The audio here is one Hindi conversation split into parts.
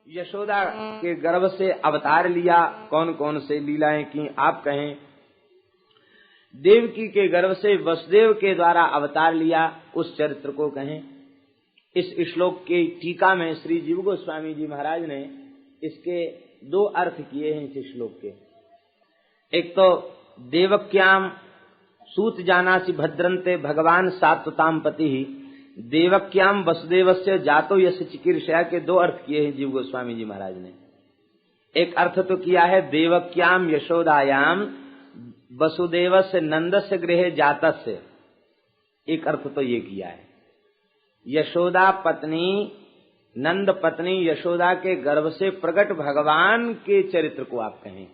यशोदा के गर्भ से अवतार लिया, कौन कौन से लीलाएं की आप कहें। देवकी के गर्भ से वसुदेव के द्वारा अवतार लिया, उस चरित्र को कहें। इस श्लोक की टीका में श्री जीव गोस्वामी जी महाराज ने इसके दो अर्थ किए हैं इस श्लोक के। एक तो देवक्याम सूत जानासि भद्रन्ते भगवान सात्वताम पति ही, देवक्याम वसुदेवस्य जातो यस्य चिकीर्षया के दो अर्थ किए हैं जीव गोस्वामी जी महाराज ने। एक अर्थ तो किया है देवक्याम यशोदायाम वसुदेवस्य नंदस्य गृहे जातस्य, एक अर्थ तो ये किया है यशोदा पत्नी नंद पत्नी यशोदा के गर्भ से प्रकट भगवान के चरित्र को आप कहें,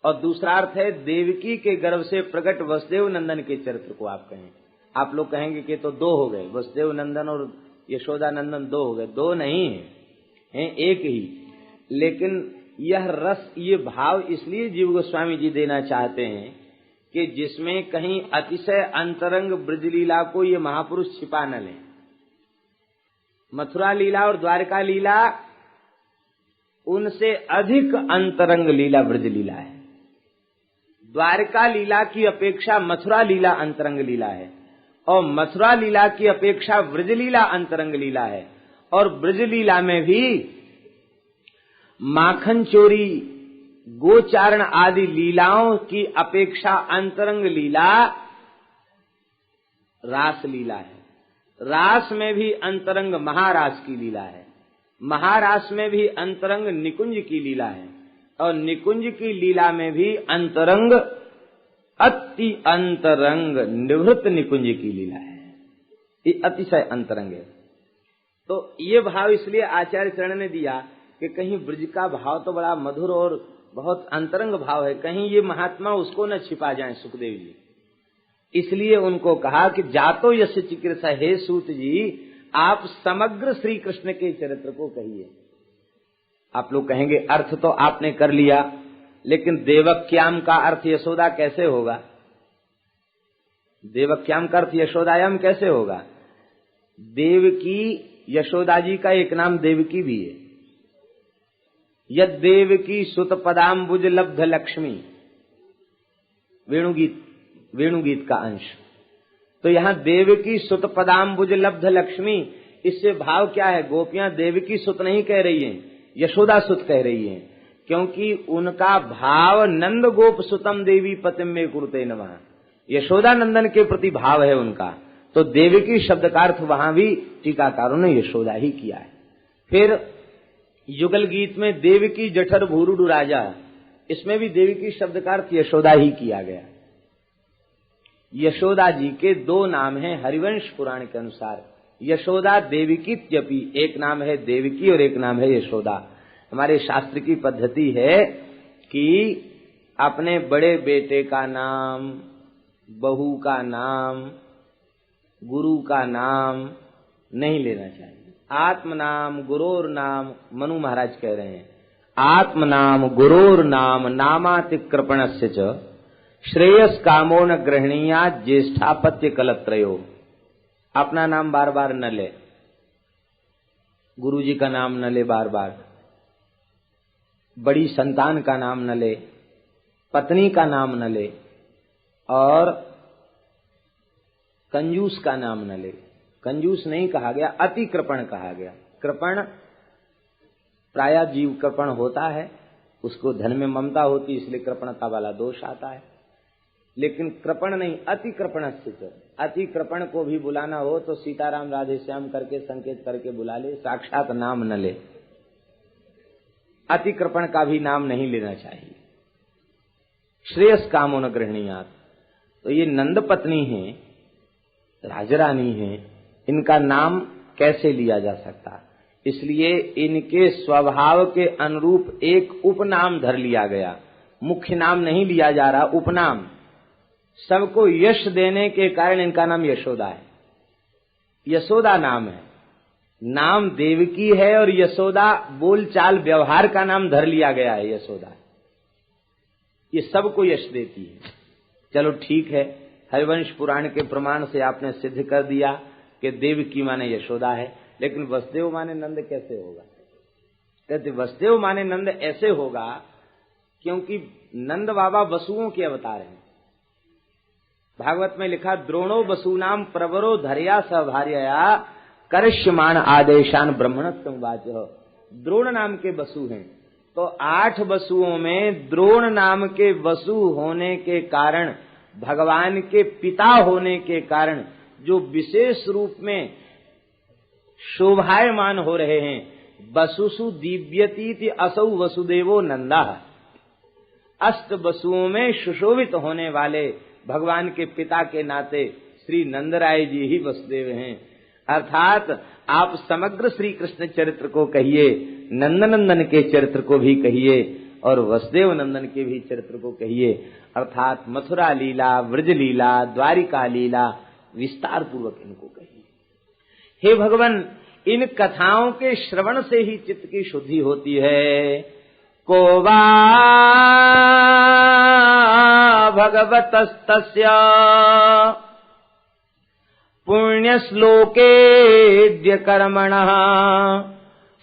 और दूसरा अर्थ है देवकी के गर्भ से प्रकट वसुदेव नंदन के चरित्र को आप कहें। आप लोग कहेंगे कि तो दो हो गए, वसुदेव नंदन और यशोदा नंदन दो हो गए। दो नहीं है, एक ही। लेकिन यह रस, ये भाव इसलिए जीव गोस्वामी जी देना चाहते हैं कि जिसमें कहीं अतिशय अंतरंग ब्रजलीला को ये महापुरुष छिपा न लें। मथुरा लीला और द्वारका लीला उनसे अधिक अंतरंग लीला ब्रजलीला है। द्वारका लीला की अपेक्षा मथुरा लीला अंतरंग लीला है, और मथुरा लीला की अपेक्षा ब्रजलीला अंतरंग लीला है। और ब्रजलीला में भी माखन चोरी, गोचारण आदि लीलाओं की अपेक्षा अंतरंग लीला रास लीला है। रास में भी अंतरंग महारास की लीला है, महारास में भी अंतरंग निकुंज की लीला है, और निकुंज की लीला में भी अंतरंग अति अंतरंग निवृत्त निकुंज की लीला है। ये अतिशय अंतरंग है। तो ये भाव इसलिए आचार्य चरण ने दिया कि कहीं ब्रज का भाव तो बड़ा मधुर और बहुत अंतरंग भाव है, कहीं ये महात्मा उसको न छिपा जाए सुखदेव जी। इसलिए उनको कहा कि जातो यस्य चिकीर्षा, हे सूत जी आप समग्र श्री कृष्ण के चरित्र को कहिए। आप लोग कहेंगे अर्थ तो आपने कर लिया, लेकिन देवक्याम का अर्थ यशोदा कैसे होगा? देवक्याम का अर्थ यशोदायाम कैसे होगा? देवकी, यशोदा जी का एक नाम देवकी भी है। यद देवकी सुत पदाम्बुज लब्ध लक्ष्मी, वेणुगीत का अंश। तो यहाँ देवकी सुत पदाम्बुज लब्ध लक्ष्मी, इससे भाव क्या है? गोपियां देवकी सुत नहीं कह रही हैं, यशोदा सुत कह रही हैं, क्योंकि उनका भाव नंद गोप सुतम देवी पतिम में कुरुते नमः, यशोदा नंदन के प्रति भाव है उनका। तो देवकी शब्द का अर्थ वहां भी टीकाकारों ने यशोदा ही किया है। फिर युगल गीत में देवकी जठर भूरुडु राजा, इसमें भी देवकी शब्द का अर्थ यशोदा ही किया गया। यशोदा जी के दो नाम हैं हरिवंश पुराण के अनुसार, यशोदा देवकीत्यपि, एक नाम है देवकी और एक नाम है यशोदा। हमारे शास्त्र की पद्धति है कि अपने बड़े बेटे का नाम, बहू का नाम, गुरु का नाम नहीं लेना चाहिए। आत्म नाम गुरोर नाम, मनु महाराज कह रहे हैं, आत्म नाम गुरोर नाम नामातिक्रपणस्य च श्रेयस कामो न ग्रहणीया ज्येष्ठापत्य कलत्रयो। अपना नाम बार बार न ले, गुरु जी का नाम न ले बार बार, बड़ी संतान का नाम न ले, पत्नी का नाम न ले, और कंजूस का नाम न ले। कंजूस नहीं कहा गया, अति कृपण कहा गया। कृपण प्रायः जीव कृपण होता है, उसको धन में ममता होती, इसलिए कृपणता वाला दोष आता है। लेकिन कृपण नहीं, अति कृपणस्य। अति कृपण को भी बुलाना हो तो सीताराम राधे श्याम करके संकेत करके बुला ले, साक्षात नाम न ले। अति कृपण का भी नाम नहीं लेना चाहिए। श्रेयस कामो न गृहणीयात्। तो ये नंद पत्नी है, राजरानी है, इनका नाम कैसे लिया जा सकता? इसलिए इनके स्वभाव के अनुरूप एक उपनाम धर लिया गया, मुख्य नाम नहीं लिया जा रहा, उपनाम। सबको यश देने के कारण इनका नाम यशोदा है, यशोदा नाम है। नाम देवकी है और यशोदा बोलचाल व्यवहार का नाम धर लिया गया है यशोदा। ये सबको यश देती है। चलो ठीक है, हरिवंश पुराण के प्रमाण से आपने सिद्ध कर दिया कि देवकी माने यशोदा है, लेकिन वसुदेव माने नंद कैसे होगा? कहते वसुदेव माने नंद ऐसे होगा क्योंकि नंद बाबा वसुओं के अवतार हैं। भागवत में लिखा द्रोणो वसुनाम प्रवरो धर्या सभार्यया करिष्यमाण आदेशान ब्रह्मणत्व वाचो। द्रोण नाम के वसु हैं, तो 8 वसुओं में द्रोण नाम के वसु होने के कारण, भगवान के पिता होने के कारण जो विशेष रूप में शोभायमान हो रहे हैं, वसुसु दिव्यतीति असौ वसुदेवो नंदा। अष्ट वसुओं में सुशोभित होने वाले भगवान के पिता के नाते श्री नंदराय जी ही वसुदेव हैं। अर्थात आप समग्र श्री कृष्ण चरित्र को कहिए, नंदनंदन के चरित्र को भी कहिए और वसुदेव नंदन के भी चरित्र को कहिए। अर्थात मथुरा लीला, व्रज लीला, द्वारिका लीला विस्तार पूर्वक इनको कहिए। हे भगवान, इन कथाओं के श्रवण से ही चित्त की शुद्धि होती है। को वा भगवतस्तस्य पुण्यश्लोकेद्य कर्मणः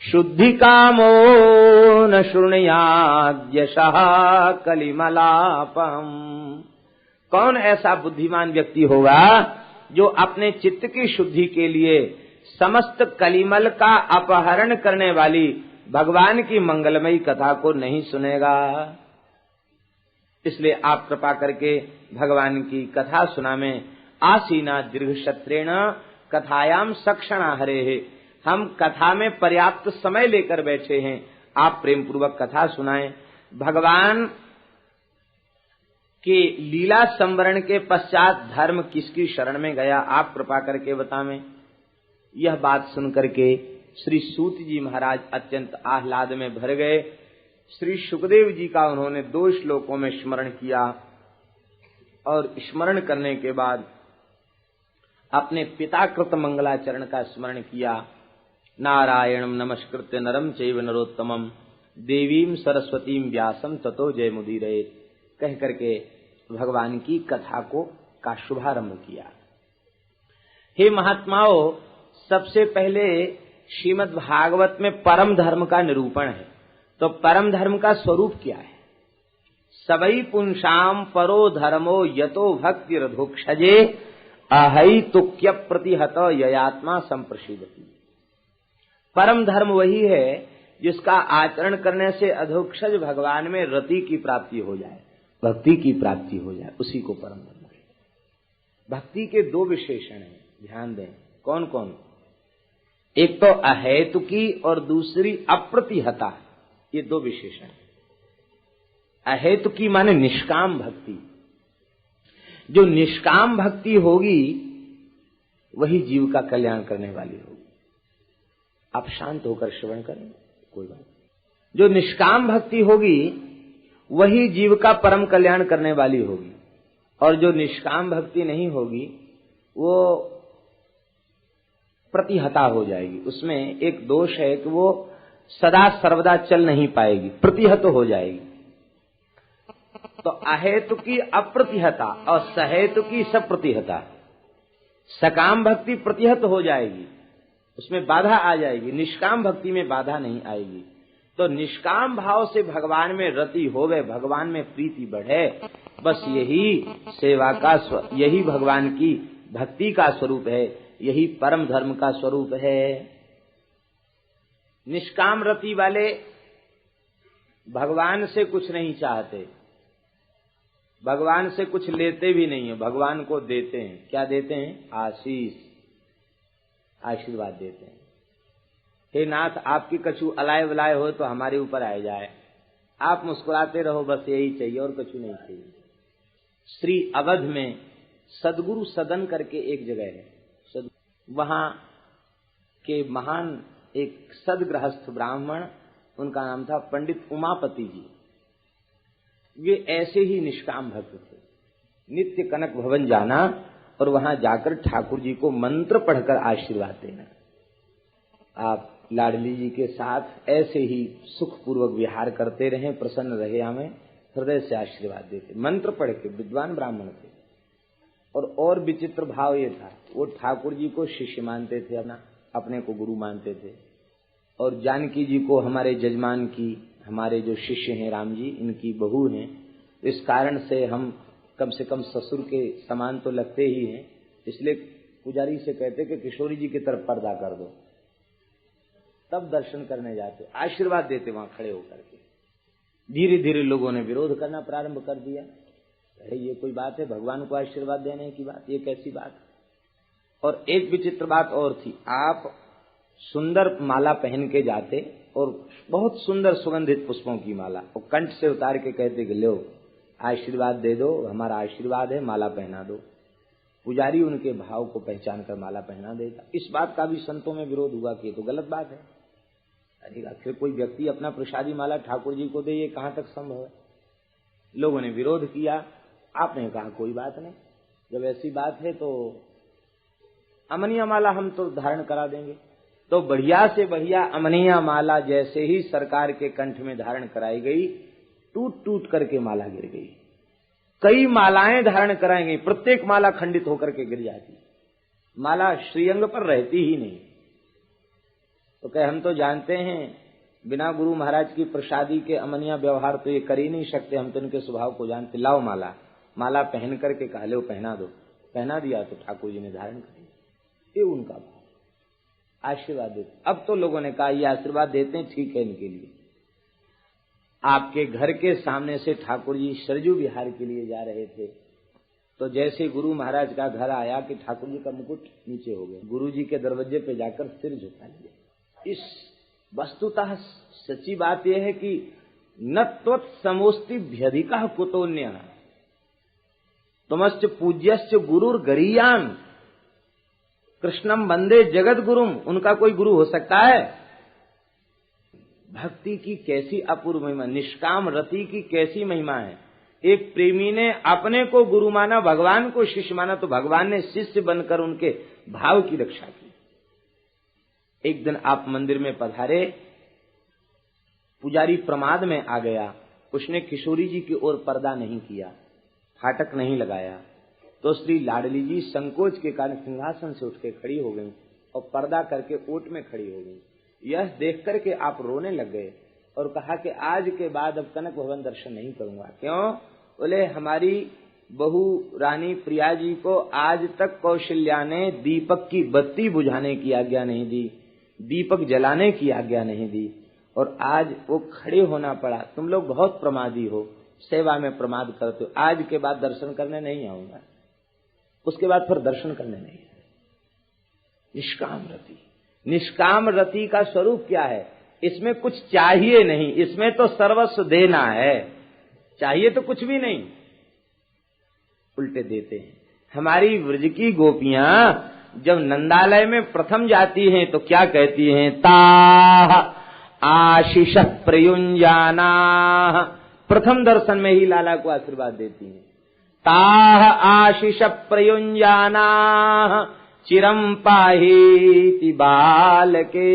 शुद्धि कामो न शृणुयाद्यशः कलिमलापम। कौन ऐसा बुद्धिमान व्यक्ति होगा जो अपने चित्त की शुद्धि के लिए समस्त कलिमल का अपहरण करने वाली भगवान की मंगलमयी कथा को नहीं सुनेगा। इसलिए आप कृपा करके भगवान की कथा सुनामें। आसीना दीर्घशत्रेण कथायाम सक्षणा हरे। हम कथा में पर्याप्त समय लेकर बैठे हैं, आप प्रेम पूर्वक कथा सुनाएं। भगवान के लीला संवरण के पश्चात धर्म किसकी शरण में गया, आप कृपा करके बतावें। यह बात सुनकर के श्री सूत जी महाराज अत्यंत आह्लाद में भर गए। श्री सुखदेव जी का उन्होंने 2 श्लोकों में स्मरण किया और स्मरण करने के बाद अपने पिताकृत मंगलाचरण का स्मरण किया। नारायणं नमस्कृत्य नरं चैव नरोत्तमं देवीं सरस्वतीं व्यासं ततो जयमुदीरये कह करके भगवान की कथा का शुभारंभ किया। हे महात्माओं, सबसे पहले श्रीमद् भागवत में परम धर्म का निरूपण है। तो परम धर्म का स्वरूप क्या है? सबई पुंसाम परो धर्मो यतो भक्ति रधोक्षजे अहैतुक्य प्रतिहत ययात्मा संप्रसिद्धति। परम धर्म वही है जिसका आचरण करने से अधोक्षज भगवान में रति की प्राप्ति हो जाए, भक्ति की प्राप्ति हो जाए, उसी को परम धर्म है। भक्ति के 2 विशेषण हैं, ध्यान दें। कौन कौन? एक तो अहेतुकी और दूसरी अप्रतिहता, ये 2 विशेषण। अहेतुकी माने निष्काम भक्ति। जो निष्काम भक्ति होगी वही जीव का कल्याण करने वाली होगी। आप शांत होकर श्रवण करें, कोई बात। जो निष्काम भक्ति होगी वही जीव का परम कल्याण करने वाली होगी, और जो निष्काम भक्ति नहीं होगी वो प्रतिहता हो जाएगी। उसमें एक दोष है कि वो सदा सर्वदा चल नहीं पाएगी, प्रतिहत हो जाएगी। तो अहेतुकी अप्रतिहता और सहेतुकी सप्रतिहता। सकाम भक्ति प्रतिहत हो जाएगी, उसमें बाधा आ जाएगी, निष्काम भक्ति में बाधा नहीं आएगी। तो निष्काम भाव से भगवान में रति होवे, भगवान में प्रीति बढ़े, बस यही सेवा का यही भगवान की भक्ति का स्वरूप है, यही परम धर्म का स्वरूप है। निष्काम रति वाले भगवान से कुछ नहीं चाहते, भगवान से कुछ लेते भी नहीं है, भगवान को देते हैं। क्या देते हैं? आशीष, आशीर्वाद देते हैं। हे नाथ, आपकी कछु अलाय वलाय हो तो हमारे ऊपर आ जाए, आप मुस्कुराते रहो, बस यही चाहिए और कछु नहीं चाहिए। श्री अवध में सदगुरु सदन करके एक जगह है, वहां के महान एक सदगृहस्थ ब्राह्मण, उनका नाम था पंडित उमापति जी। वे ऐसे ही निष्काम भक्त थे। नित्य कनक भवन जाना और वहां जाकर ठाकुर जी को मंत्र पढ़कर आशीर्वाद देना। आप लाडली जी के साथ ऐसे ही सुखपूर्वक विहार करते रहें, प्रसन्न रहे, हमें हृदय से आशीर्वाद देते। मंत्र पढ़ के विद्वान ब्राह्मण थे। और विचित्र भाव ये था, वो ठाकुर जी को शिष्य मानते थे, अपने को गुरु मानते थे, और जानकी जी को हमारे जजमान की, हमारे जो शिष्य हैं राम जी, इनकी बहू हैं। इस कारण से हम कम से कम ससुर के समान तो लगते ही हैं। इसलिए पुजारी से कहते कि किशोरी जी की तरफ पर्दा कर दो, तब दर्शन करने जाते, आशीर्वाद देते वहां खड़े होकर के। धीरे धीरे लोगों ने विरोध करना प्रारंभ कर दिया। अरे ये कोई बात है, भगवान को आशीर्वाद देने की बात, ये कैसी बात। और एक विचित्र बात और थी, आप सुंदर माला पहन के जाते और बहुत सुंदर सुगंधित पुष्पों की माला, और कंठ से उतार के कहते कि लो आशीर्वाद दे दो, हमारा आशीर्वाद है, माला पहना दो। पुजारी उनके भाव को पहचान कर माला पहना देगा। इस बात का भी संतों में विरोध हुआ कि ये तो गलत बात है। अरे आखिर कोई व्यक्ति अपना प्रसादी माला ठाकुर जी को दे, ये कहां तक संभव है। लोगों ने विरोध किया। आपने कहा कोई बात नहीं, जब ऐसी बात है तो अमनिया माला हम तो धारण करा देंगे। तो बढ़िया से बढ़िया अमनिया माला जैसे ही सरकार के कंठ में धारण कराई गई, टूट टूट करके माला गिर गई। कई मालाएं धारण कराई गई, प्रत्येक माला खंडित होकर के गिर जाती, माला श्रीअंग पर रहती ही नहीं। तो कहे हम तो जानते हैं बिना गुरु महाराज की प्रसादी के अमनिया व्यवहार तो ये कर ही नहीं सकते, हम तो इनके स्वभाव को जानते। लाओ माला, माला पहन करके कहा लो पहना दो, पहना दिया तो ठाकुर जी ने धारण कर दिया। ये उनका भाव, आशीर्वाद देते। अब तो लोगों ने कहा ये आशीर्वाद देते हैं, ठीक है इनके लिए। आपके घर के सामने से ठाकुर जी सरजू विहार के लिए जा रहे थे, तो जैसे गुरु महाराज का घर आया कि ठाकुर जी का मुकुट नीचे हो गया। गुरु जी के दरवाजे पे जाकर सिर झुका लिया। इस वस्तुतः सच्ची बात यह है कि न त्वत्समोस्तिभ्यधिकः कुतोन्यः तुमश्च पूज्यश्च गुरुर गरीयान कृष्णम वंदे जगत गुरुम। उनका कोई गुरु हो सकता है? भक्ति की कैसी अपूर्व महिमा, निष्काम रति की कैसी महिमा है। एक प्रेमी ने अपने को गुरु माना, भगवान को शिष्य माना, तो भगवान ने शिष्य बनकर उनके भाव की रक्षा की। एक दिन आप मंदिर में पधारे, पुजारी प्रमाद में आ गया, उसने किशोरी जी की ओर पर्दा नहीं किया, फाटक नहीं लगाया, तो श्री लाडली जी संकोच के कारण सिंहासन से उठ के खड़ी हो गई और पर्दा करके ओट में खड़ी हो गई। यह देख करके आप रोने लग गए और कहा कि आज के बाद अब कनक भवन दर्शन नहीं करूंगा। क्यों? बोले हमारी बहू रानी प्रिया जी को आज तक कौशल्या ने दीपक की बत्ती बुझाने की आज्ञा नहीं दी, दीपक जलाने की आज्ञा नहीं दी, और आज वो खड़े होना पड़ा। तुम लोग बहुत प्रमादी हो, सेवा में प्रमाद करते हो, आज के बाद दर्शन करने नहीं आऊंगा। उसके बाद फिर दर्शन करने नहीं आए। निष्काम रति, निष्काम रति का स्वरूप क्या है? इसमें कुछ चाहिए नहीं, इसमें तो सर्वस्व देना है। चाहिए तो कुछ भी नहीं, उल्टे देते हैं। हमारी व्रज की गोपियां जब नंदालय में प्रथम जाती हैं तो क्या कहती हैं? ताः आशीष प्रयुंजाना। प्रथम दर्शन में ही लाला को आशीर्वाद देती हैं। ताः आशीष प्रयुंजाना चिरम पाहीति बालके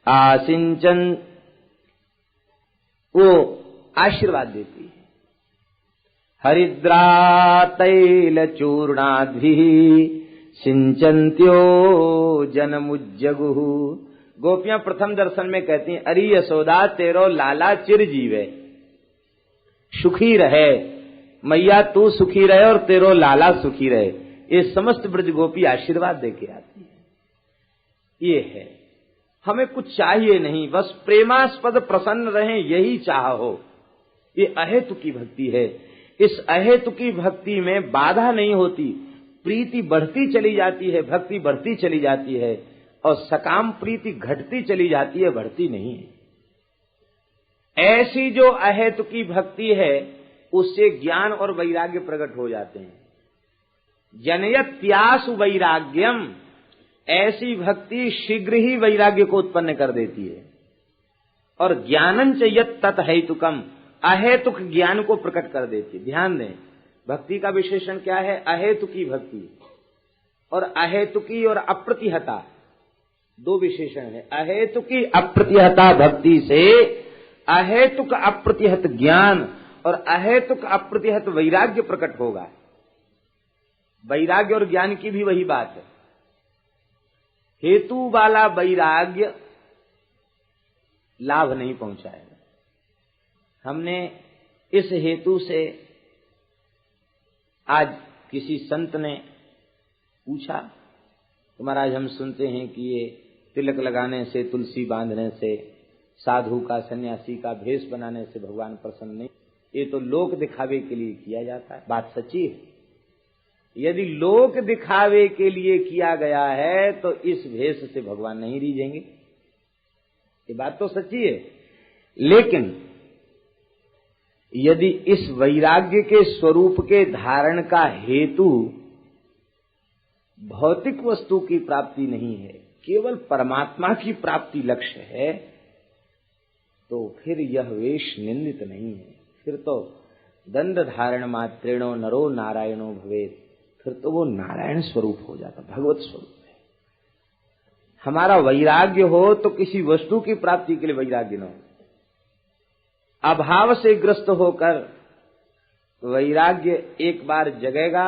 आसिंचन। वो आशीर्वाद देती है। हरिद्रा तैल चूर्णाद्भिः सिंचन्त्यो जनमुज्जगुः। गोपियां प्रथम दर्शन में कहती हैं, अरे यशोदा तेरो लाला चिर जीवे, सुखी रहे मैया, तू सुखी रहे और तेरो लाला सुखी रहे। ये समस्त ब्रज गोपी आशीर्वाद देके आती है। ये है, हमें कुछ चाहिए नहीं, बस प्रेमास्पद प्रसन्न रहें, यही चाह हो। ये अहेतु की भक्ति है। इस अहेतु की भक्ति में बाधा नहीं होती, प्रीति बढ़ती चली जाती है, भक्ति बढ़ती चली जाती है, और सकाम प्रीति घटती चली जाती है, बढ़ती नहीं है। ऐसी जो अहेतु की भक्ति है उससे ज्ञान और वैराग्य प्रकट हो जाते हैं। जनयत्यासु वैराग्यम, ऐसी भक्ति शीघ्र ही वैराग्य को उत्पन्न कर देती है। और ज्ञानंच यत् तत् हेतुकम, अहेतुक ज्ञान को प्रकट कर देती है। ध्यान दें, भक्ति का विशेषण क्या है? अहेतुकी भक्ति। और अहेतुकी और अप्रतिहता दो विशेषण है। अहेतुकी अप्रतिहता भक्ति से अहेतुक अप्रतिहत ज्ञान और अहेतुक अप्रतिहत वैराग्य प्रकट होगा। वैराग्य और ज्ञान की भी वही बात है। हेतु वाला वैराग्य लाभ नहीं पहुंचाएगा। हमने इस हेतु से आज किसी संत ने पूछा तो महाराज हम सुनते हैं कि ये तिलक लगाने से, तुलसी बांधने से, साधु का, सन्यासी का भेष बनाने से भगवान प्रसन्न नहीं, ये तो लोक दिखावे के लिए किया जाता है। बात सच्ची है। यदि लोक दिखावे के लिए किया गया है तो इस भेष से भगवान नहीं रीझेंगे, ये बात तो सच्ची है। लेकिन यदि इस वैराग्य के स्वरूप के धारण का हेतु भौतिक वस्तु की प्राप्ति नहीं है, केवल परमात्मा की प्राप्ति लक्ष्य है, तो फिर यह वेश निंदित नहीं है। फिर तो दंड धारण मात्रेणो नरो नारायणो भवेत्, फिर तो वो नारायण स्वरूप हो जाता, भगवत स्वरूप है। हमारा वैराग्य हो तो किसी वस्तु की प्राप्ति के लिए वैराग्य न हो। अभाव से ग्रस्त होकर वैराग्य एक बार जगेगा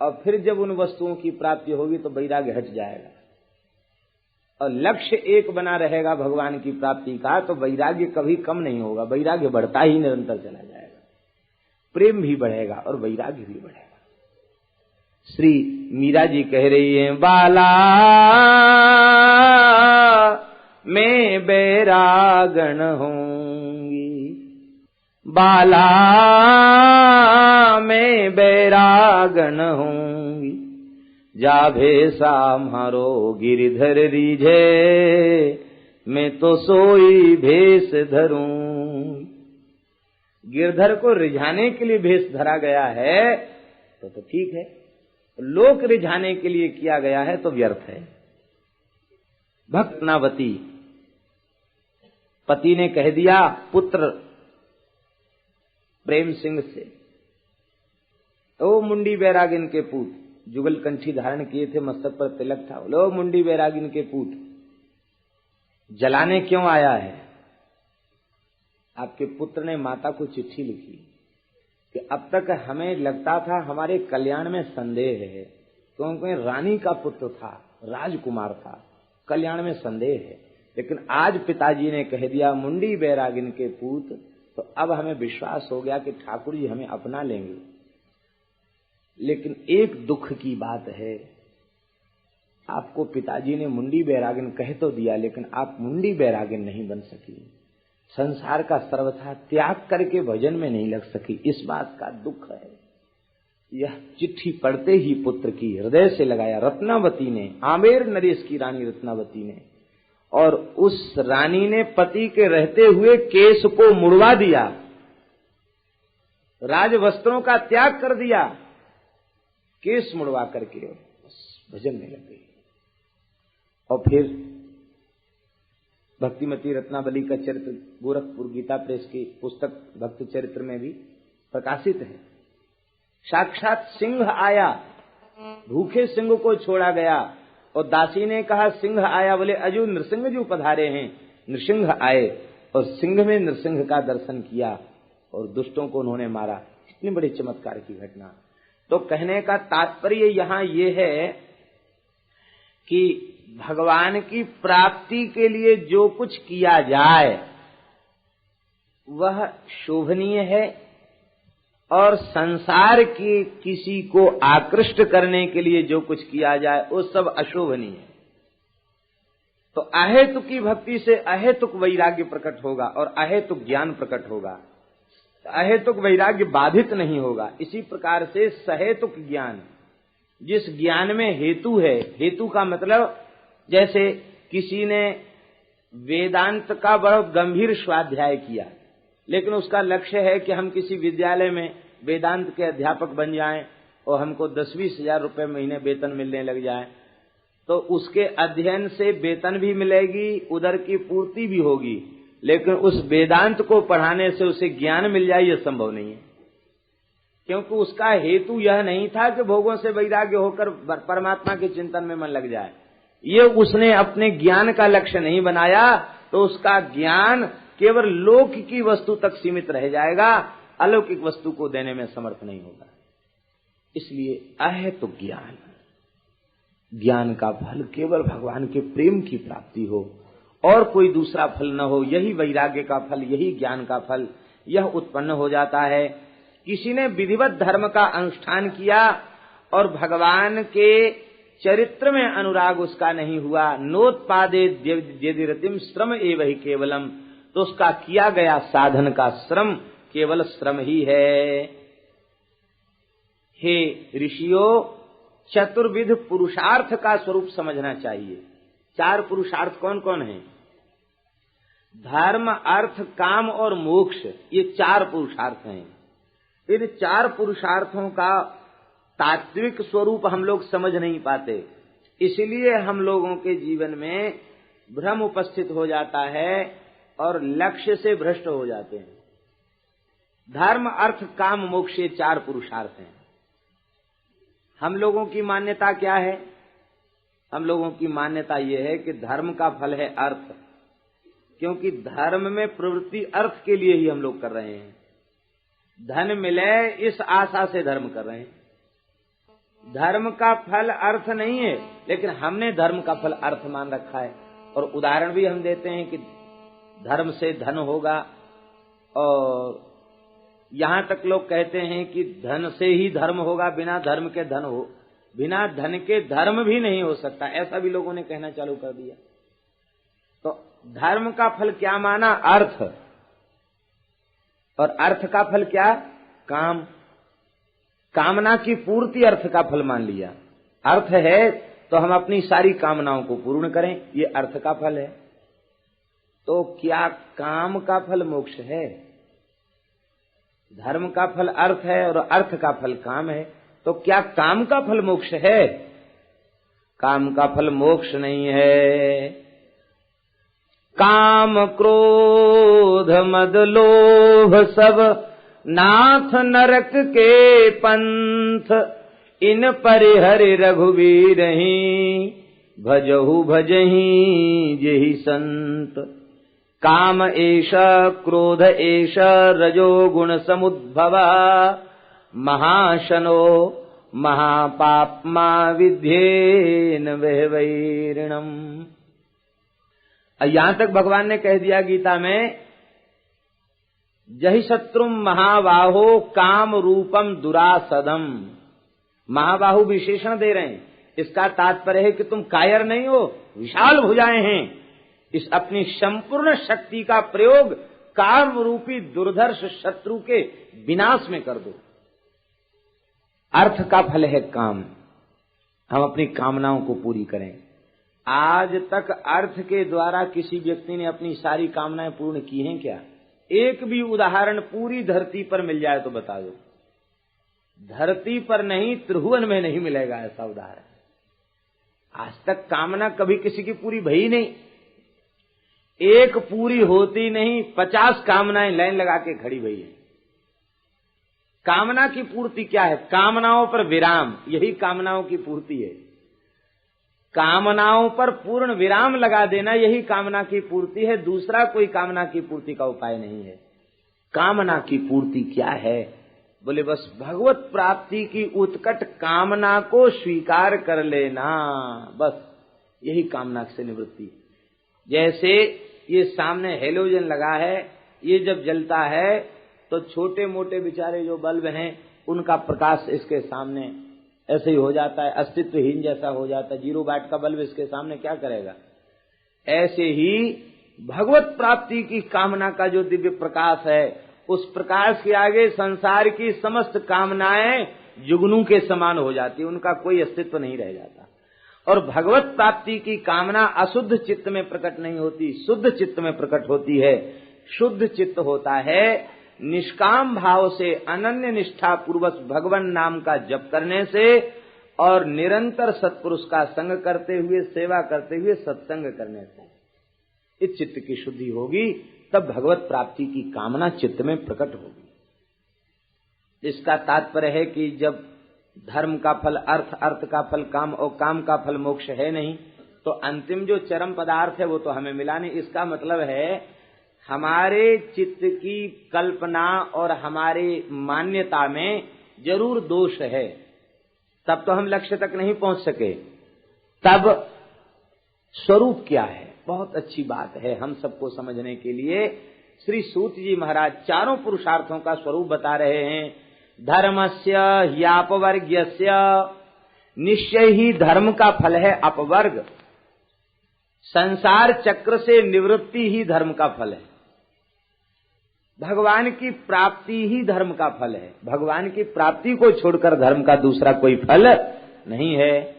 और फिर जब उन वस्तुओं की प्राप्ति होगी तो वैराग्य हट जाएगा, और लक्ष्य एक बना रहेगा भगवान की प्राप्ति का, तो वैराग्य कभी कम नहीं होगा, वैराग्य बढ़ता ही निरंतर चला जाएगा। प्रेम भी बढ़ेगा और वैराग्य भी बढ़ेगा। श्री मीरा जी कह रही हैं, बाला मैं बैरागण होंगी, बाला मैं बैरागण होंगी, जा भेसा मारो गिरधर रीझे, मैं तो सोई भेष धरूं। गिरधर को रिझाने के लिए भेष धरा गया है तो ठीक है, लोक रिझाने के लिए किया गया है तो व्यर्थ है। भक्तनावती, पति ने कह दिया पुत्र प्रेम सिंह से, ओ मुंडी बैरागिन के पूत, जुगल कंठी धारण किए थे, मस्तक पर तिलक था, लो मुंडी बैरागिन के पूत, जलाने क्यों आया है? आपके पुत्र ने माता को चिट्ठी लिखी कि अब तक हमें लगता था हमारे कल्याण में संदेह है, क्योंकि रानी का पुत्र था, राजकुमार था, कल्याण में संदेह है, लेकिन आज पिताजी ने कह दिया मुंडी बैरागिन के पूत, तो अब हमें विश्वास हो गया कि ठाकुर जी हमें अपना लेंगे। लेकिन एक दुख की बात है, आपको पिताजी ने मुंडी बैरागिन कह तो दिया, लेकिन आप मुंडी बैरागिन नहीं बन सकी, संसार का सर्वथा त्याग करके भजन में नहीं लग सकी, इस बात का दुख है। यह चिट्ठी पढ़ते ही पुत्र की हृदय से लगाया रत्नावती ने, आमेर नरेश की रानी रत्नावती ने, और उस रानी ने पति के रहते हुए केश को मुड़वा दिया, राज वस्त्रों का त्याग कर दिया, केश मुड़वा करके भजन में लग गई। और फिर भक्तिमती रत्नावली का चरित्र गोरखपुर गीता प्रेस की पुस्तक भक्त चरित्र में भी प्रकाशित है। साक्षात सिंह आया, भूखे सिंह को छोड़ा गया, और दासी ने कहा सिंह आया, बोले अजू नृसिंह जी पधारे हैं। नृसिंह आए और सिंह में नृसिंह का दर्शन किया और दुष्टों को उन्होंने मारा। कितनी बड़ी चमत्कार की घटना। तो कहने का तात्पर्य यहाँ ये है कि भगवान की प्राप्ति के लिए जो कुछ किया जाए वह शोभनीय है, और संसार के किसी को आकृष्ट करने के लिए जो कुछ किया जाए वो सब अशोभनीय है। तो अहेतुक की भक्ति से अहेतुक वैराग्य प्रकट होगा और अहेतुक ज्ञान प्रकट होगा, अहेतुक वैराग्य बाधित नहीं होगा। इसी प्रकार से सहेतुक ज्ञान, जिस ज्ञान में हेतु है, हेतु का मतलब जैसे किसी ने वेदांत का बड़ा गंभीर स्वाध्याय किया, लेकिन उसका लक्ष्य है कि हम किसी विद्यालय में वेदांत के अध्यापक बन जाएं और हमको 10-20 हजार रुपए महीने वेतन मिलने लग जाए, तो उसके अध्ययन से वेतन भी मिलेगी, उधर की पूर्ति भी होगी, लेकिन उस वेदांत को पढ़ाने से उसे ज्ञान मिल जाए यह संभव नहीं है, क्योंकि उसका हेतु यह नहीं था कि भोगों से वैराग्य होकर परमात्मा के चिंतन में मन लग जाए। ये उसने अपने ज्ञान का लक्ष्य नहीं बनाया, तो उसका ज्ञान केवल लोक की वस्तु तक सीमित रह जाएगा, अलौकिक वस्तु को देने में समर्थ नहीं होगा। इसलिए अहेतुक ज्ञान, ज्ञान का फल केवल भगवान के प्रेम की प्राप्ति हो और कोई दूसरा फल न हो, यही वैराग्य का फल, यही ज्ञान का फल, यह उत्पन्न हो जाता है। किसी ने विधिवत धर्म का अनुष्ठान किया और भगवान के चरित्र में अनुराग उसका नहीं हुआ, नोत्पादे यदिरतिम श्रम एव ही केवलम, तो उसका किया गया साधन का श्रम केवल श्रम ही है। हे ऋषियों, चतुर्विध पुरुषार्थ का स्वरूप समझना चाहिए। 4 पुरुषार्थ कौन कौन हैं? धर्म, अर्थ, काम और मोक्ष, ये 4 पुरुषार्थ हैं। इन 4 पुरुषार्थों का तात्विक स्वरूप हम लोग समझ नहीं पाते, इसलिए हम लोगों के जीवन में भ्रम उपस्थित हो जाता है और लक्ष्य से भ्रष्ट हो जाते हैं। धर्म, अर्थ, काम, मोक्ष, ये 4 पुरुषार्थ हैं। हम लोगों की मान्यता क्या है? हम लोगों की मान्यता यह है कि धर्म का फल है अर्थ, क्योंकि धर्म में प्रवृत्ति अर्थ के लिए ही हम लोग कर रहे हैं। धन मिले इस आशा से धर्म कर रहे हैं। धर्म का फल अर्थ नहीं है, लेकिन हमने धर्म का फल अर्थ मान रखा है। और उदाहरण भी हम देते हैं कि धर्म से धन होगा, और यहां तक लोग कहते हैं कि धन से ही धर्म होगा, बिना धर्म के धन हो, बिना धन के धर्म भी नहीं हो सकता, ऐसा भी लोगों ने कहना चालू कर दिया। तो धर्म का फल क्या माना? अर्थ। और अर्थ का फल क्या? काम। कामना की पूर्ति अर्थ का फल मान लिया। अर्थ है तो हम अपनी सारी कामनाओं को पूर्ण करें, ये अर्थ का फल है। तो क्या काम का फल मोक्ष है? धर्म का फल अर्थ है और अर्थ का फल काम है, तो क्या काम का फल मोक्ष है? काम का फल मोक्ष नहीं है। काम, क्रोध, मद, लोभ सब नाथ नरक के पंथ, इन परिहरि रघुवीरहि, भजहु भजहि जेहि संत। काम एष क्रोध एष रजोगुण समुद्भव, महाशनो महापाप्मा विध्येन वैरिणम। यहां तक भगवान ने कह दिया गीता में, जहि शत्रुम महाबाहो काम रूपम दुरासदम। महाबाहु विशेषण दे रहे हैं, इसका तात्पर्य है कि तुम कायर नहीं हो, विशाल भुजाएं हैं। इस अपनी संपूर्ण शक्ति का प्रयोग काम रूपी दुर्धर्ष शत्रु के विनाश में कर दो। अर्थ का फल है काम, हम अपनी कामनाओं को पूरी करें। आज तक अर्थ के द्वारा किसी व्यक्ति ने अपनी सारी कामनाएं पूर्ण की हैं क्या? एक भी उदाहरण पूरी धरती पर मिल जाए तो बता दो। धरती पर नहीं, त्रिभुवन में नहीं मिलेगा ऐसा उदाहरण। आज तक कामना कभी किसी की पूरी भई नहीं, एक पूरी होती नहीं, 50 कामनाएं लाइन लगा के खड़ी भई है। कामना की पूर्ति क्या है? कामनाओं पर विराम, यही कामनाओं की पूर्ति है। कामनाओं पर पूर्ण विराम लगा देना, यही कामना की पूर्ति है। दूसरा कोई कामना की पूर्ति का उपाय नहीं है। कामना की पूर्ति क्या है? बोले बस भगवत प्राप्ति की उत्कट कामना को स्वीकार कर लेना, बस यही कामना से निवृत्ति। जैसे ये सामने हेलोजन लगा है, ये जब जलता है तो छोटे मोटे बेचारे जो बल्ब हैं उनका प्रकाश इसके सामने ऐसे ही हो जाता है, अस्तित्वहीन जैसा हो जाता है। 0 वाट का बल्ब इसके सामने क्या करेगा? ऐसे ही भगवत प्राप्ति की कामना का जो दिव्य प्रकाश है, उस प्रकाश के आगे संसार की समस्त कामनाएं जुगनू के समान हो जाती, उनका कोई अस्तित्व नहीं रह जाता। और भगवत प्राप्ति की कामना अशुद्ध चित्त में प्रकट नहीं होती, शुद्ध चित्त में प्रकट होती है। शुद्ध चित्त होता है निष्काम भाव से अनन्य निष्ठा पूर्वक भगवान नाम का जप करने से और निरंतर सत्पुरुष का संग करते हुए, सेवा करते हुए, सत्संग करने से इस चित्त की शुद्धि होगी, तब भगवत प्राप्ति की कामना चित्त में प्रकट होगी। इसका तात्पर्य है कि जब धर्म का फल अर्थ, अर्थ का फल काम और काम का फल मोक्ष है नहीं, तो अंतिम जो चरम पदार्थ है वो तो हमें मिला नहीं। इसका मतलब है हमारे चित्त की कल्पना और हमारे मान्यता में जरूर दोष है, तब तो हम लक्ष्य तक नहीं पहुंच सके। तब स्वरूप क्या है? बहुत अच्छी बात है हम सबको समझने के लिए। श्री सूत जी महाराज चारों पुरुषार्थों का स्वरूप बता रहे हैं। धर्मस्य ह्यापवर्ग्यस्य, निश्चय ही धर्म का फल है अपवर्ग। संसार चक्र से निवृत्ति ही धर्म का फल है। भगवान की प्राप्ति ही धर्म का फल है। भगवान की प्राप्ति को छोड़कर धर्म का दूसरा कोई फल नहीं है।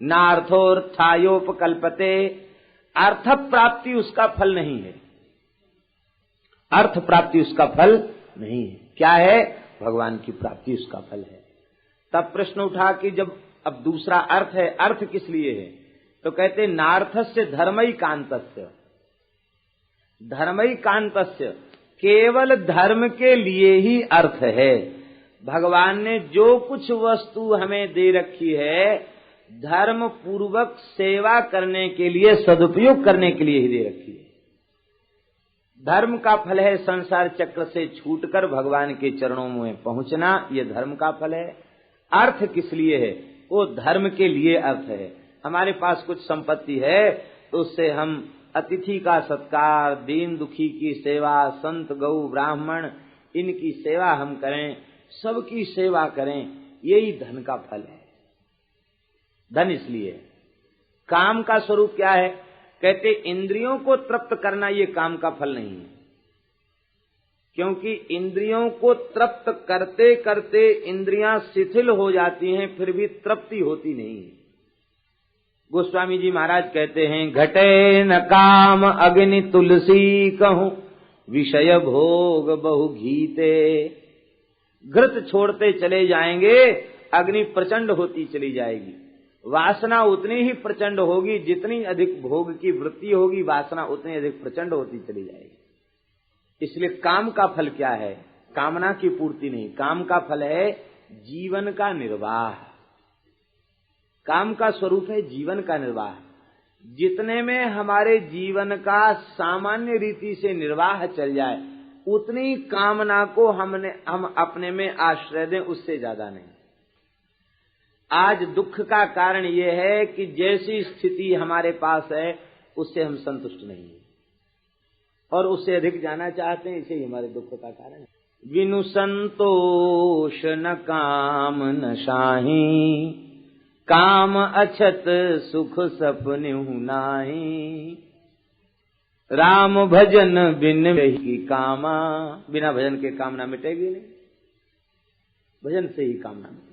नार्थोर्थायोपकल्पते, अर्थ प्राप्ति उसका फल नहीं है। अर्थ प्राप्ति उसका फल नहीं है। क्या है? भगवान की प्राप्ति उसका फल है। तब प्रश्न उठा कि जब अब दूसरा अर्थ है, अर्थ किस लिए है? तो कहते नार्थस्य धर्मैकान्तस्य, धर्मैकान्तस्य, केवल धर्म के लिए ही अर्थ है। भगवान ने जो कुछ वस्तु हमें दे रखी है धर्म पूर्वक सेवा करने के लिए, सदुपयोग करने के लिए ही दे रखी है। धर्म का फल है संसार चक्र से छूटकर भगवान के चरणों में पहुंचना, ये धर्म का फल है। अर्थ किस लिए है? वो धर्म के लिए अर्थ है। हमारे पास कुछ संपत्ति है तो उससे हम अतिथि का सत्कार, दीन दुखी की सेवा, संत गौ ब्राह्मण इनकी सेवा हम करें, सबकी सेवा करें, यही धन का फल है। धन इसलिए। काम का स्वरूप क्या है? कहते इंद्रियों को तृप्त करना ये काम का फल नहीं है, क्योंकि इंद्रियों को तृप्त करते करते इंद्रियां शिथिल हो जाती हैं, फिर भी तृप्ति होती नहीं है। गोस्वामी जी महाराज कहते हैं, घटे न काम अग्नि तुलसी कहूं, विषय भोग बहु घीते। घृत छोड़ते चले जाएंगे, अग्नि प्रचंड होती चली जाएगी। वासना उतनी ही प्रचंड होगी, जितनी अधिक भोग की वृत्ति होगी वासना उतनी अधिक प्रचंड होती चली जाएगी। इसलिए काम का फल क्या है? कामना की पूर्ति नहीं, काम का फल है जीवन का निर्वाह। काम का स्वरूप है जीवन का निर्वाह। जितने में हमारे जीवन का सामान्य रीति से निर्वाह चल जाए, उतनी कामना को हम अपने में आश्रय दें, उससे ज्यादा नहीं। आज दुख का कारण यह है कि जैसी स्थिति हमारे पास है उससे हम संतुष्ट नहीं हैं और उससे अधिक जाना चाहते हैं, इसे ही हमारे दुख का कारण है। विनु संतोष न काम न शाही, काम अछत सुख सपनेहु नाहि। राम भजन बिन की कामा, बिना भजन के कामना मिटेगी नहीं, भजन से ही कामना मिटेगी।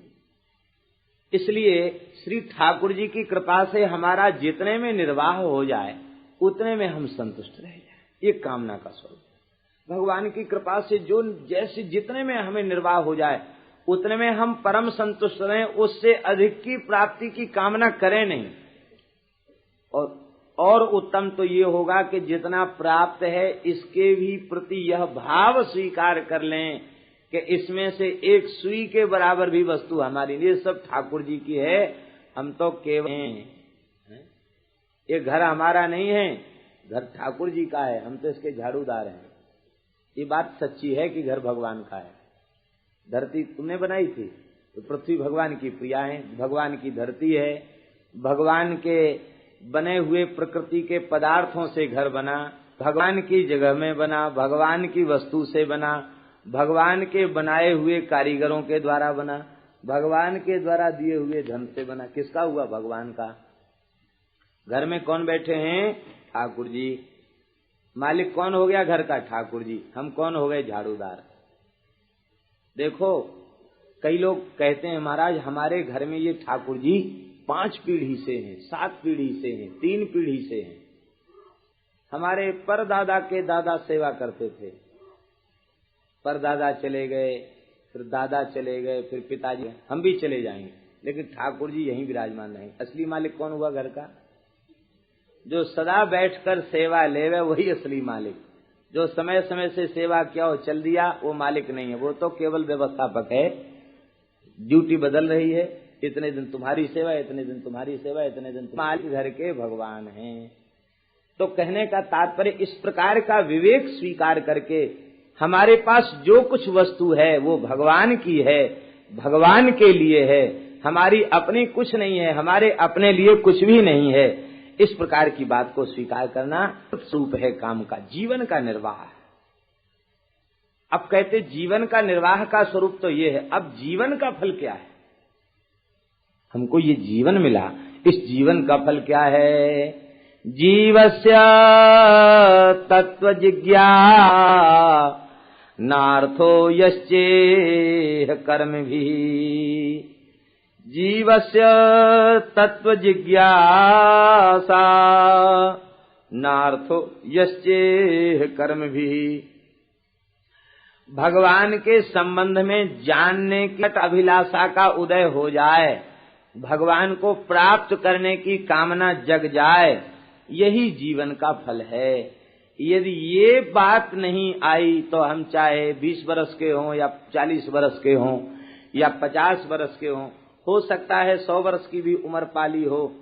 इसलिए श्री ठाकुर जी की कृपा से हमारा जितने में निर्वाह हो जाए उतने में हम संतुष्ट रह जाए, ये कामना का स्वरूप है। भगवान की कृपा से जो जैसे जितने में हमें निर्वाह हो जाए उतने में हम परम संतुष्ट रहें, उससे अधिक की प्राप्ति की कामना करें नहीं। और उत्तम तो ये होगा कि जितना प्राप्त है इसके भी प्रति यह भाव स्वीकार कर लें कि इसमें से एक सुई के बराबर भी वस्तु हमारी नहीं, ये सब ठाकुर जी की है, हम तो केवल हैं। ये घर हमारा नहीं है, घर ठाकुर जी का है, हम तो इसके झाड़ूदार हैं। ये बात सच्ची है कि घर भगवान का है। धरती तुमने बनाई थी तो पृथ्वी भगवान की प्रिया है, भगवान की धरती है, भगवान के बने हुए प्रकृति के पदार्थों से घर बना, भगवान की जगह में बना, भगवान की वस्तु से बना, भगवान के बनाए हुए कारीगरों के द्वारा बना, भगवान के द्वारा दिए हुए धन से बना। किसका हुआ? भगवान का। घर में कौन बैठे हैं? ठाकुर जी। मालिक कौन हो गया घर का? ठाकुर जी। हम कौन हो गए? झाड़ूदार। देखो कई लोग कहते हैं महाराज हमारे घर में ये ठाकुर जी 5 पीढ़ी से हैं, 7 पीढ़ी से हैं, 3 पीढ़ी से हैं। हमारे परदादा के दादा सेवा करते थे, परदादा चले गए, फिर दादा चले गए, फिर पिताजी, हम भी चले जाएंगे, लेकिन ठाकुर जी यहीं विराजमान रहेंगे। असली मालिक कौन हुआ घर का? जो सदा बैठकर सेवा लेवे वही असली मालिक। जो समय समय से सेवा किया और चल दिया वो मालिक नहीं है, वो तो केवल व्यवस्थापक है। ड्यूटी बदल रही है, इतने दिन तुम्हारी सेवा, इतने दिन तुम्हारी सेवा, इतने दिन मालिक घर के भगवान हैं। तो कहने का तात्पर्य इस प्रकार का विवेक स्वीकार करके हमारे पास जो कुछ वस्तु है वो भगवान की है, भगवान के लिए है, हमारी अपनी कुछ नहीं है, हमारे अपने लिए कुछ भी नहीं है। इस प्रकार की बात को स्वीकार करना स्वरूप है काम का, जीवन का निर्वाह। अब कहते जीवन का निर्वाह का स्वरूप तो ये है, अब जीवन का फल क्या है? हमको ये जीवन मिला, इस जीवन का फल क्या है? जीवस्य तत्व जिज्ञानार्थो यश्चेह कर्म भी। जीवस्य तत्व जिज्ञासा नार्थो यश्चेह कर्म भी। भगवान के संबंध में जानने की अभिलाषा का उदय हो जाए, भगवान को प्राप्त करने की कामना जग जाए, यही जीवन का फल है। यदि ये बात नहीं आई तो हम चाहे 20 वर्ष के हों या 40 वर्ष के हों या 50 वर्ष के हों, हो सकता है 100 वर्ष की भी उम्र पाली हो,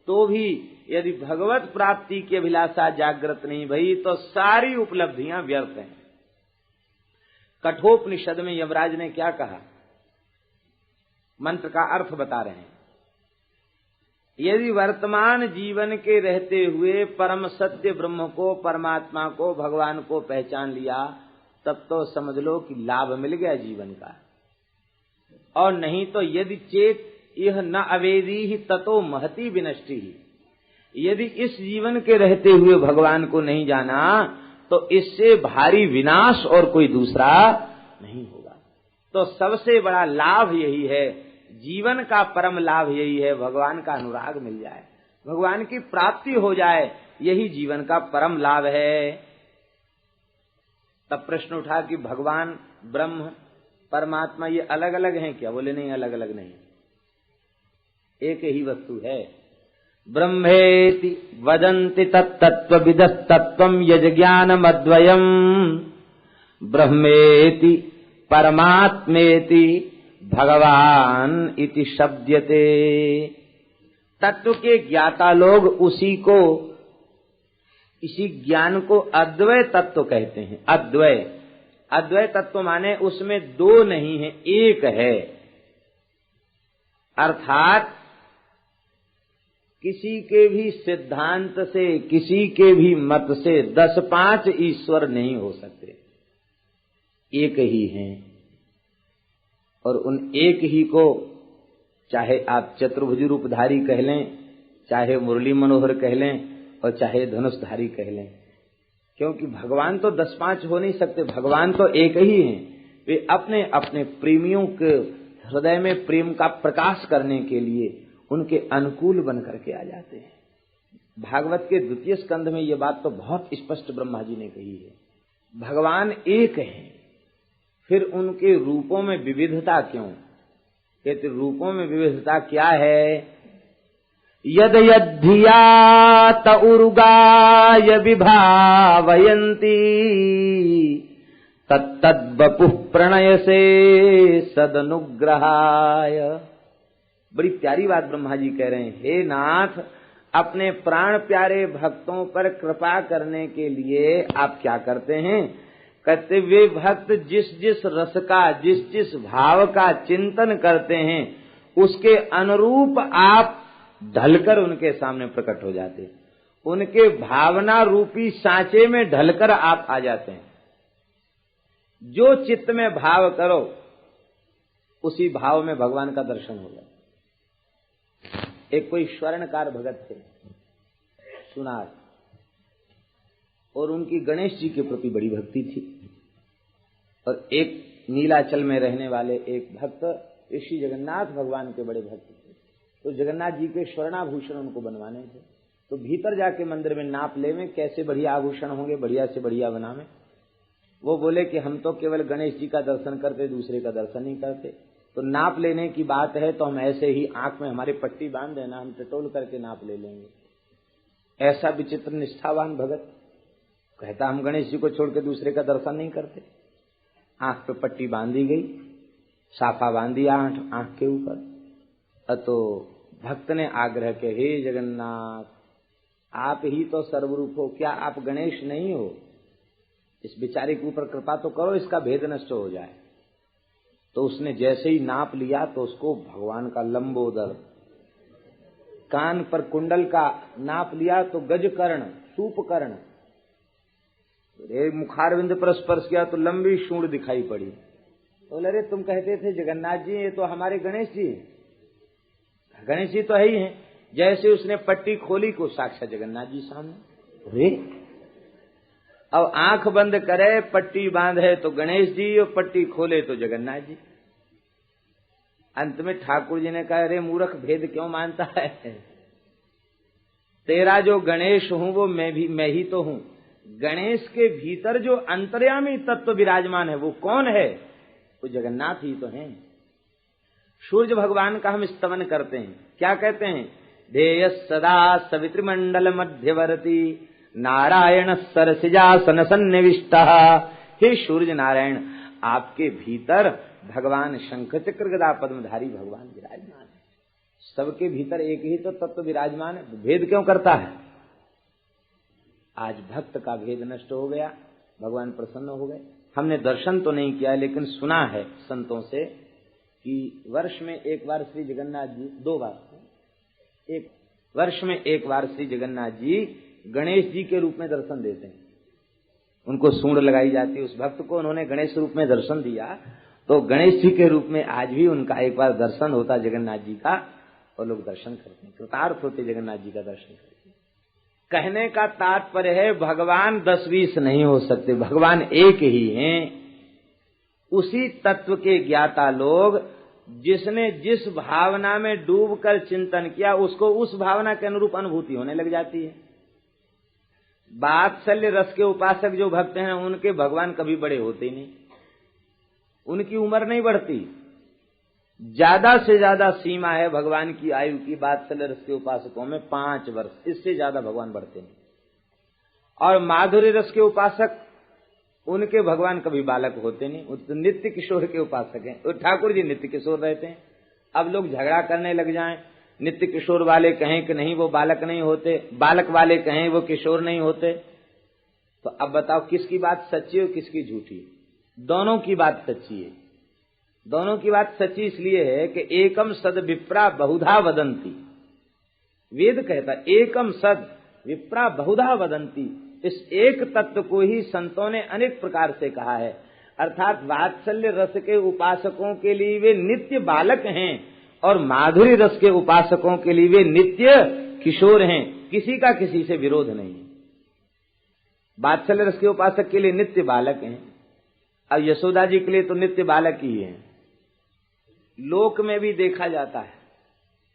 तो भी यदि भगवत प्राप्ति की अभिलाषा जागृत नहीं भई तो सारी उपलब्धियां व्यर्थ हैं। कठोपनिषद में यमराज ने क्या कहा, मंत्र का अर्थ बता रहे हैं। यदि वर्तमान जीवन के रहते हुए परम सत्य ब्रह्म को, परमात्मा को, भगवान को पहचान लिया, तब तो समझ लो कि लाभ मिल गया जीवन का। और नहीं तो यदि चेत यह न अवेदी ही ततो महती विनष्टि ही। यदि इस जीवन के रहते हुए भगवान को नहीं जाना तो इससे भारी विनाश और कोई दूसरा नहीं होगा। तो सबसे बड़ा लाभ यही है, जीवन का परम लाभ यही है, भगवान का अनुराग मिल जाए, भगवान की प्राप्ति हो जाए, यही जीवन का परम लाभ है। तब प्रश्न उठा कि भगवान, ब्रह्म, परमात्मा ये अलग अलग हैं क्या? बोले नहीं, अलग अलग नहीं, एक ही वस्तु है। ब्रह्मेति वदन्ति तत्तत्त्वविदस्तत्त्वं यज्ञानमद्वयम् ब्रह्मेति परमात्मेति भगवान इति शब्द्यते। तत्व के ज्ञाता लोग इसी ज्ञान को अद्वय तत्व कहते हैं। अद्वय, अद्वय तत्व माने उसमें दो नहीं है, एक है। अर्थात किसी के भी सिद्धांत से, किसी के भी मत से 10-5 ईश्वर नहीं हो सकते, एक ही हैं। और उन एक ही को चाहे आप चतुर्भुज रूपधारी कह लें, चाहे मुरली मनोहर कह लें, और चाहे धनुषधारी कह लें, क्योंकि भगवान तो 10-5 हो नहीं सकते, भगवान तो एक ही हैं। वे अपने अपने प्रेमियों के हृदय में प्रेम का प्रकाश करने के लिए उनके अनुकूल बन करके आ जाते हैं। भागवत के 2 स्कंध में ये बात तो बहुत स्पष्ट ब्रह्मा जी ने कही है, भगवान एक हैं। फिर उनके रूपों में विविधता क्यों? कहते रूपों में विविधता क्या है? यद यद्धिया त उरुगाय विभावयन्ति तत्तद्वपुः प्रणयसे सदनुग्रहाय। बड़ी प्यारी बात ब्रह्मा जी कह रहे हैं, हे नाथ, अपने प्राण प्यारे भक्तों पर कृपा करने के लिए आप क्या करते हैं? कहते वे भक्त जिस जिस रस का, जिस जिस भाव का चिंतन करते हैं, उसके अनुरूप आप ढलकर उनके सामने प्रकट हो जाते, उनके भावना रूपी सांचे में ढलकर आप आ जाते हैं। जो चित्त में भाव करो उसी भाव में भगवान का दर्शन होगा। एक कोई स्वर्णकार भगत थे, सुनार, और उनकी गणेश जी के प्रति बड़ी भक्ति थी। और एक नीलाचल में रहने वाले एक भक्त ऋषि जगन्नाथ भगवान के बड़े भक्त थे, तो जगन्नाथ जी के स्वर्णाभूषण उनको बनवाने थे। तो भीतर जाके मंदिर में नाप ले में कैसे बढ़िया आभूषण होंगे, बढ़िया से बढ़िया बनावे। वो बोले कि हम तो केवल गणेश जी का दर्शन करते, दूसरे का दर्शन नहीं करते। तो नाप लेने की बात है तो हम ऐसे ही आंख में हमारी पट्टी बांध देना, हम टटोल करके नाप ले लेंगे। ऐसा विचित्र निष्ठावान भगत कहता हम गणेश जी को छोड़ के दूसरे का दर्शन नहीं करते। आंख पे पट्टी बांधी गई, साफा बांध दिया आंख के ऊपर। तो भक्त ने आग्रह किया, हे जगन्नाथ, आप ही तो सर्वरूप हो, क्या आप गणेश नहीं हो? इस बेचारे के ऊपर कृपा तो करो, इसका भेद नष्ट हो जाए। तो उसने जैसे ही नाप लिया तो उसको भगवान का लंबोदर, कान पर कुंडल का नाप लिया तो गजकर्ण, सूपकर्ण, मुखारविंद पर स्पर्श किया तो लंबी सूंड दिखाई पड़ी। बोले अरे तुम कहते थे जगन्नाथ जी, ये तो हमारे गणेश जी, गणेश जी तो है ही हैं। जैसे उसने पट्टी खोली को साक्षात जगन्नाथ जी सामने। अरे अब आंख बंद करे, पट्टी बांधे तो गणेश जी, और पट्टी खोले तो जगन्नाथ जी। अंत में ठाकुर जी ने कहा अरे मूर्ख, भेद क्यों मानता है? तेरा जो गणेश हूं वो मैं ही तो हूं। गणेश के भीतर जो अंतर्यामी तत्व विराजमान है वो कौन है? वो जगन्नाथ ही तो हैं। सूर्य भगवान का हम स्तवन करते हैं, क्या कहते हैं? ध्येय सदा सवितृमंडल मध्यवर्ती नारायण सरसिजासन सन्निविष्टः। हे सूर्य नारायण, आपके भीतर भगवान शंख चक्र गदा पद्मधारी भगवान विराजमान है। सबके भीतर एक ही तो तत्व विराजमान है, भेद क्यों करता है? आज भक्त का भेद नष्ट हो गया, भगवान प्रसन्न हो गए। हमने दर्शन तो नहीं किया, लेकिन सुना है संतों से कि वर्ष में एक बार श्री जगन्नाथ जी, 2 बार, एक वर्ष में एक बार श्री जगन्नाथ जी गणेश जी के रूप में दर्शन देते हैं। उनको सूंड लगाई जाती है। उस भक्त को उन्होंने गणेश रूप में दर्शन दिया, तो गणेश जी के रूप में आज भी उनका एक बार दर्शन होता जगन्नाथ जी का, और लोग दर्शन करते हैं, कृतार्थ होते जगन्नाथ जी का दर्शन करते हैं। कहने का तात्पर्य है भगवान 10-20 नहीं हो सकते, भगवान एक ही हैं। उसी तत्व के ज्ञाता लोग, जिसने जिस भावना में डूबकर चिंतन किया उसको उस भावना के अनुरूप अनुभूति होने लग जाती है। वात्सल्य रस के उपासक जो भक्त हैं उनके भगवान कभी बड़े होते ही नहीं, उनकी उम्र नहीं बढ़ती। ज्यादा से ज्यादा सीमा है भगवान की आयु की वात्सल्य रस के उपासकों में 5 वर्ष, इससे ज्यादा भगवान बढ़ते नहीं। और माधुर्य रस के उपासक, उनके भगवान कभी बालक होते नहीं, वो तो नित्य किशोर के उपासक हैं। और ठाकुर जी नित्य किशोर रहते हैं। अब लोग झगड़ा करने लग जाएं, नित्य किशोर वाले कहें कि नहीं वो बालक नहीं होते, बालक वाले कहें वो किशोर नहीं होते, तो अब बताओ किसकी बात सच्ची और किसकी झूठी? दोनों की बात सच्ची है। दोनों की बात सच्ची इसलिए है कि एकम सद विप्रा बहुधा वदंती। वेद कहता एकम सद विप्रा बहुधा वदंती। इस एक तत्व को ही संतों ने अनेक प्रकार से कहा है। अर्थात वात्सल्य रस के उपासकों के लिए वे नित्य बालक हैं और माधुरी रस के उपासकों के लिए वे नित्य किशोर हैं। किसी का किसी से विरोध नहीं। वात्सल्य रस के उपासक के लिए नित्य बालक हैं, और यशोदा जी के लिए तो नित्य बालक ही हैं। लोक में भी देखा जाता है,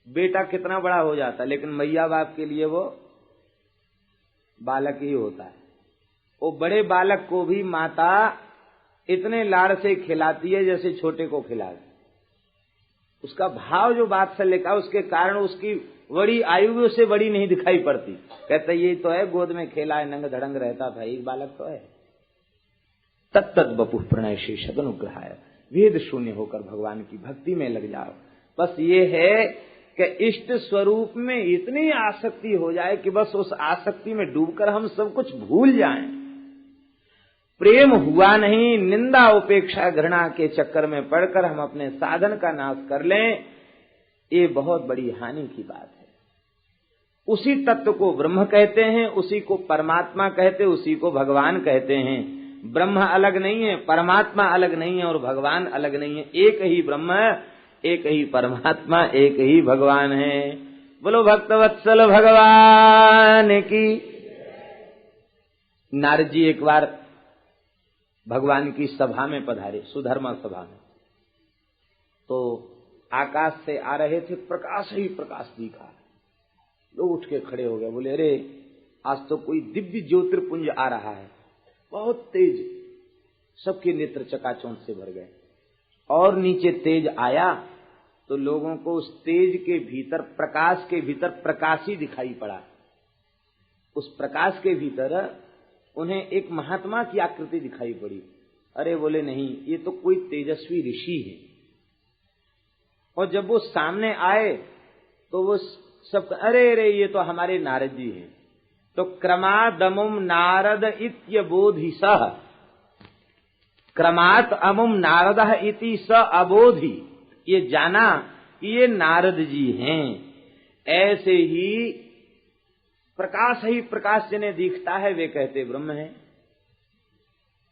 बेटा कितना बड़ा हो जाता है, लेकिन मैया बाप के लिए वो बालक ही होता है। वो बड़े बालक को भी माता इतने लाड़ से खिलाती है जैसे छोटे को खिलाती। उसका भाव जो वात्सल्य का, उसके कारण उसकी बड़ी आयु भी उससे बड़ी नहीं दिखाई पड़ती। कहता ये तो है गोद में खेला है, नंग धड़ंग रहता था, एक बालक तो है। तत्त बपु प्रणय शेषद अनुग्रहाय। वेद शून्य होकर भगवान की भक्ति में लग जाओ। बस ये है कि इष्ट स्वरूप में इतनी आसक्ति हो जाए कि बस उस आसक्ति में डूबकर हम सब कुछ भूल जाएं। प्रेम हुआ नहीं, निंदा उपेक्षा घृणा के चक्कर में पड़कर हम अपने साधन का नाश कर लें, ये बहुत बड़ी हानि की बात है। उसी तत्व को ब्रह्म कहते हैं, उसी को परमात्मा कहते, उसी को भगवान कहते हैं। ब्रह्म अलग नहीं है, परमात्मा अलग नहीं है और भगवान अलग नहीं है। एक ही ब्रह्म, एक ही परमात्मा, एक ही भगवान है। बोलो भक्तवत्सल भगवान की। नारद जी एक बार भगवान की सभा में पधारे, सुधर्मा सभा में। तो आकाश से आ रहे थे, प्रकाश ही प्रकाश दिखा। लोग उठ के खड़े हो गए, बोले अरे आज तो कोई दिव्य ज्योतिर्पुंज आ रहा है, बहुत तेज। सबके नेत्र चकाचौंध से भर गए। और नीचे तेज आया तो लोगों को उस तेज के भीतर, प्रकाश के भीतर प्रकाश ही दिखाई पड़ा। उस प्रकाश के भीतर उन्हें एक महात्मा की आकृति दिखाई पड़ी। अरे बोले नहीं, ये तो कोई तेजस्वी ऋषि है। और जब वो सामने आए तो वो सब अरे अरे ये तो हमारे नारद जी हैं। तो क्रमादमुम नारद इत्यबोधिसः, क्रमात् अमुम नारदः इति स अबोधि, ये जाना कि ये नारद जी हैं। ऐसे ही प्रकाश जिन्हें दिखता है वे कहते ब्रह्म हैं।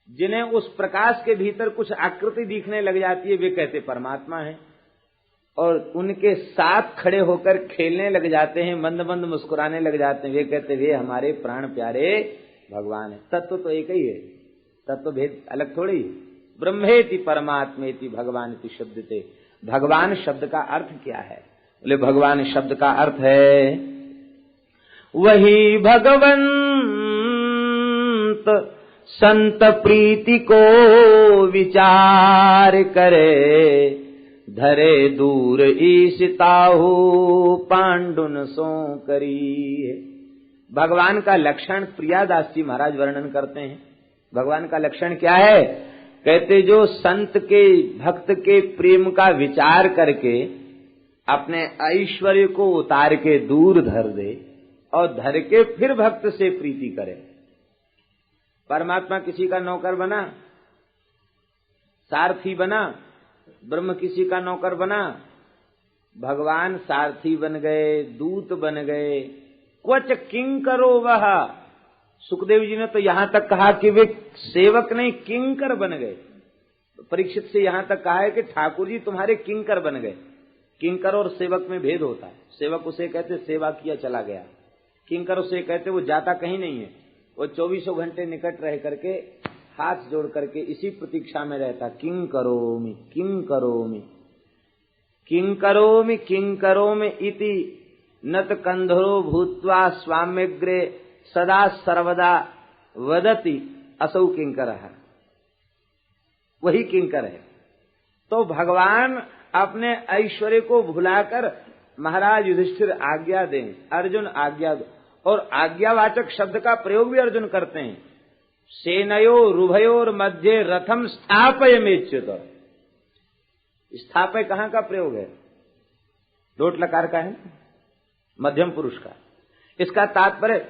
जिन्हें उस प्रकाश के भीतर कुछ आकृति दिखने लग जाती है वे कहते परमात्मा हैं। और उनके साथ खड़े होकर खेलने लग जाते हैं, मंद मंद मुस्कुराने लग जाते हैं, वे कहते वे हमारे प्राण प्यारे भगवान है। तत्व तो एक ही है, तत्व भेद अलग थोड़ी। ब्रह्मेति परमात्मेति भगवान शब्दते। भगवान शब्द का अर्थ क्या है? बोले भगवान शब्द का अर्थ है वही भगवंत संत प्रीति को विचार करे, धरे दूर ईशिताहु पांडुन सो करी। भगवान का लक्षण प्रियादास जी महाराज वर्णन करते हैं। भगवान का लक्षण क्या है? कहते जो संत के भक्त के प्रेम का विचार करके अपने ऐश्वर्य को उतार के दूर धर दे और धर के फिर भक्त से प्रीति करे। परमात्मा किसी का नौकर बना, सारथी बना, ब्रह्म किसी का नौकर बना, भगवान सारथी बन गए, दूत बन गए। क्वच किंकरो वह, सुखदेव जी ने तो यहां तक कहा कि वे सेवक नहीं किंकर बन गए। परीक्षित से यहां तक कहा है कि ठाकुर जी तुम्हारे किंकर बन गए। किंकर और सेवक में भेद होता है। सेवक उसे कहते सेवा किया चला गया, किंकर उसे कहते वो जाता कहीं नहीं है, वो 24 घंटे निकट रह करके हाथ जोड़ करके इसी प्रतीक्षा में रहता। किं करोमि किं करोमि किं करोमि किं करोमि इति नत कंधरो भूत्वा स्वाम्यग्रे सदा सर्वदा वदति असौ किंकरः। वही किंकर है। तो भगवान अपने ऐश्वर्य को भुलाकर महाराज युधिष्ठिर आज्ञा दें, अर्जुन आज्ञा दो। और आज्ञावाचक शब्द का प्रयोग भी अर्जुन करते हैं। सेनयो रुभयोर मध्य रथम स्थापयमेच्युत। स्थापय कहां का प्रयोग है? लोट लकार का है, मध्यम पुरुष का। इसका तात्पर्य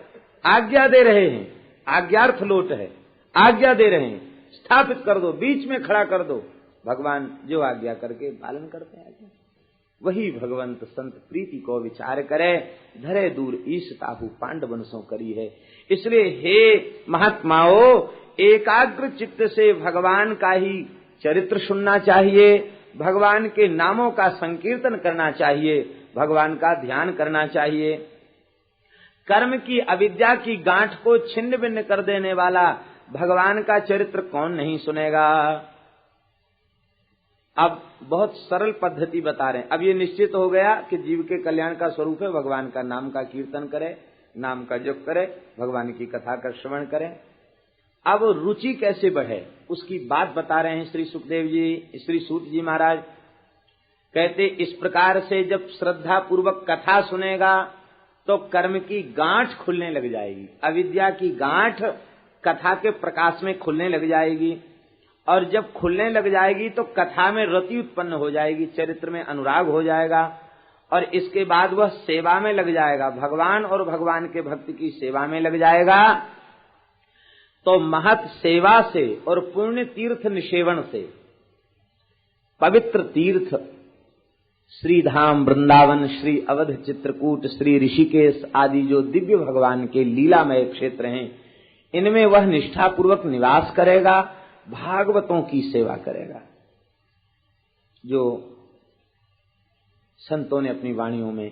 आज्ञा दे रहे हैं, आज्ञार्थ लोट है, आज्ञा दे रहे हैं, स्थापित कर दो, बीच में खड़ा कर दो। भगवान जो आज्ञा करके पालन करते हैं आज्ञा। वही भगवंत संत प्रीति को विचार करे, धरे दूर ईशताहु पांडवन सो करी है। इसलिए हे महात्माओं, एकाग्र चित्त से भगवान का ही चरित्र सुनना चाहिए, भगवान के नामों का संकीर्तन करना चाहिए, भगवान का ध्यान करना चाहिए। कर्म की अविद्या की गांठ को छिन्न भिन्न कर देने वाला भगवान का चरित्र कौन नहीं सुनेगा। अब बहुत सरल पद्धति बता रहे हैं। अब ये निश्चित हो गया कि जीव के कल्याण का स्वरूप है भगवान का नाम का कीर्तन करे, नाम का जप करे, भगवान की कथा का श्रवण करें। अब रुचि कैसे बढ़े उसकी बात बता रहे हैं श्री सुखदेव जी, श्री सूत जी महाराज। कहते इस प्रकार से जब श्रद्धा पूर्वक कथा सुनेगा तो कर्म की गांठ खुलने लग जाएगी, अविद्या की गांठ कथा के प्रकाश में खुलने लग जाएगी। और जब खुलने लग जाएगी तो कथा में रति उत्पन्न हो जाएगी, चरित्र में अनुराग हो जाएगा। और इसके बाद वह सेवा में लग जाएगा, भगवान और भगवान के भक्त की सेवा में लग जाएगा। तो महत सेवा से और पुण्य तीर्थ निषेवण से, पवित्र तीर्थ श्री धाम वृंदावन, श्री अवध चित्रकूट, श्री ऋषिकेश आदि जो दिव्य भगवान के लीलामय क्षेत्र हैं, इनमें वह निष्ठापूर्वक निवास करेगा, भागवतों की सेवा करेगा। जो संतों ने अपनी वाणियों में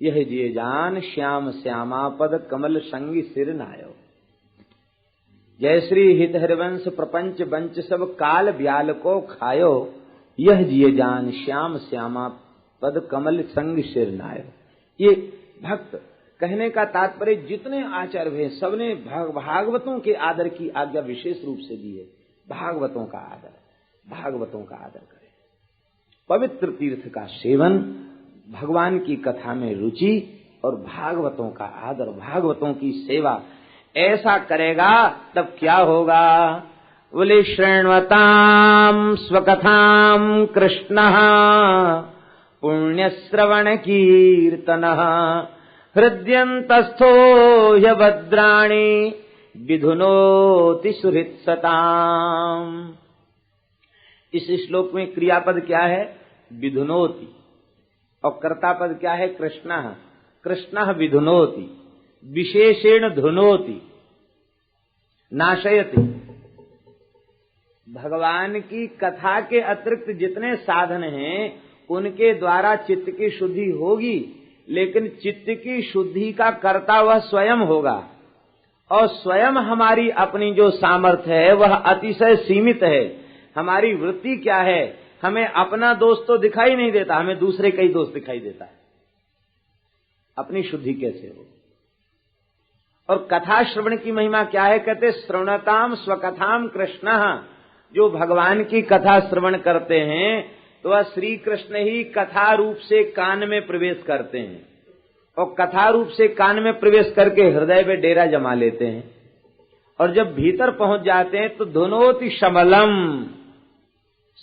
यह जिये जान श्याम श्यामा पद कमल संगी सिर नायो, जय श्री हित हरिवंश प्रपंच बंच सब काल ब्याल को खायो, यह जिये जान श्याम श्यामा पद कमल संग सिर नायो। ये भक्त कहने का तात्पर्य जितने आचार्य हैं सबने भागवतों के आदर की आज्ञा विशेष रूप से दी है। भागवतों का आदर, भागवतों का आदर करें, पवित्र तीर्थ का सेवन, भगवान की कथा में रुचि और भागवतों का आदर, भागवतों की सेवा। ऐसा करेगा तब क्या होगा? बोले शृण्वताम स्वकथाम कृष्णः पुण्य श्रवण कीर्तनः हृद्यंतस्थो ह्यभद्राणि विधुनोति सुहृत् सताम। इस श्लोक में क्रियापद क्या है? विधुनोति, और कर्तापद क्या है? कृष्णः। कृष्णः विधुनोति, विशेषेण धुनोति, नाशयति। भगवान की कथा के अतिरिक्त जितने साधन हैं उनके द्वारा चित्त की शुद्धि होगी, लेकिन चित्त की शुद्धि का कर्ता वह स्वयं होगा, और स्वयं हमारी अपनी जो सामर्थ्य है वह अतिशय सीमित है। हमारी वृत्ति क्या है? हमें अपना दोष तो दिखाई नहीं देता, हमें दूसरे का ही दोष दिखाई देता है। अपनी शुद्धि कैसे हो? और कथा श्रवण की महिमा क्या है? कहते श्रवणताम स्वकथाम कृष्णः। जो भगवान की कथा श्रवण करते हैं तो वह श्री कृष्ण ही कथा रूप से कान में प्रवेश करते हैं, और कथा रूप से कान में प्रवेश करके हृदय में डेरा जमा लेते हैं, और जब भीतर पहुंच जाते हैं तो धुनोति शमलम,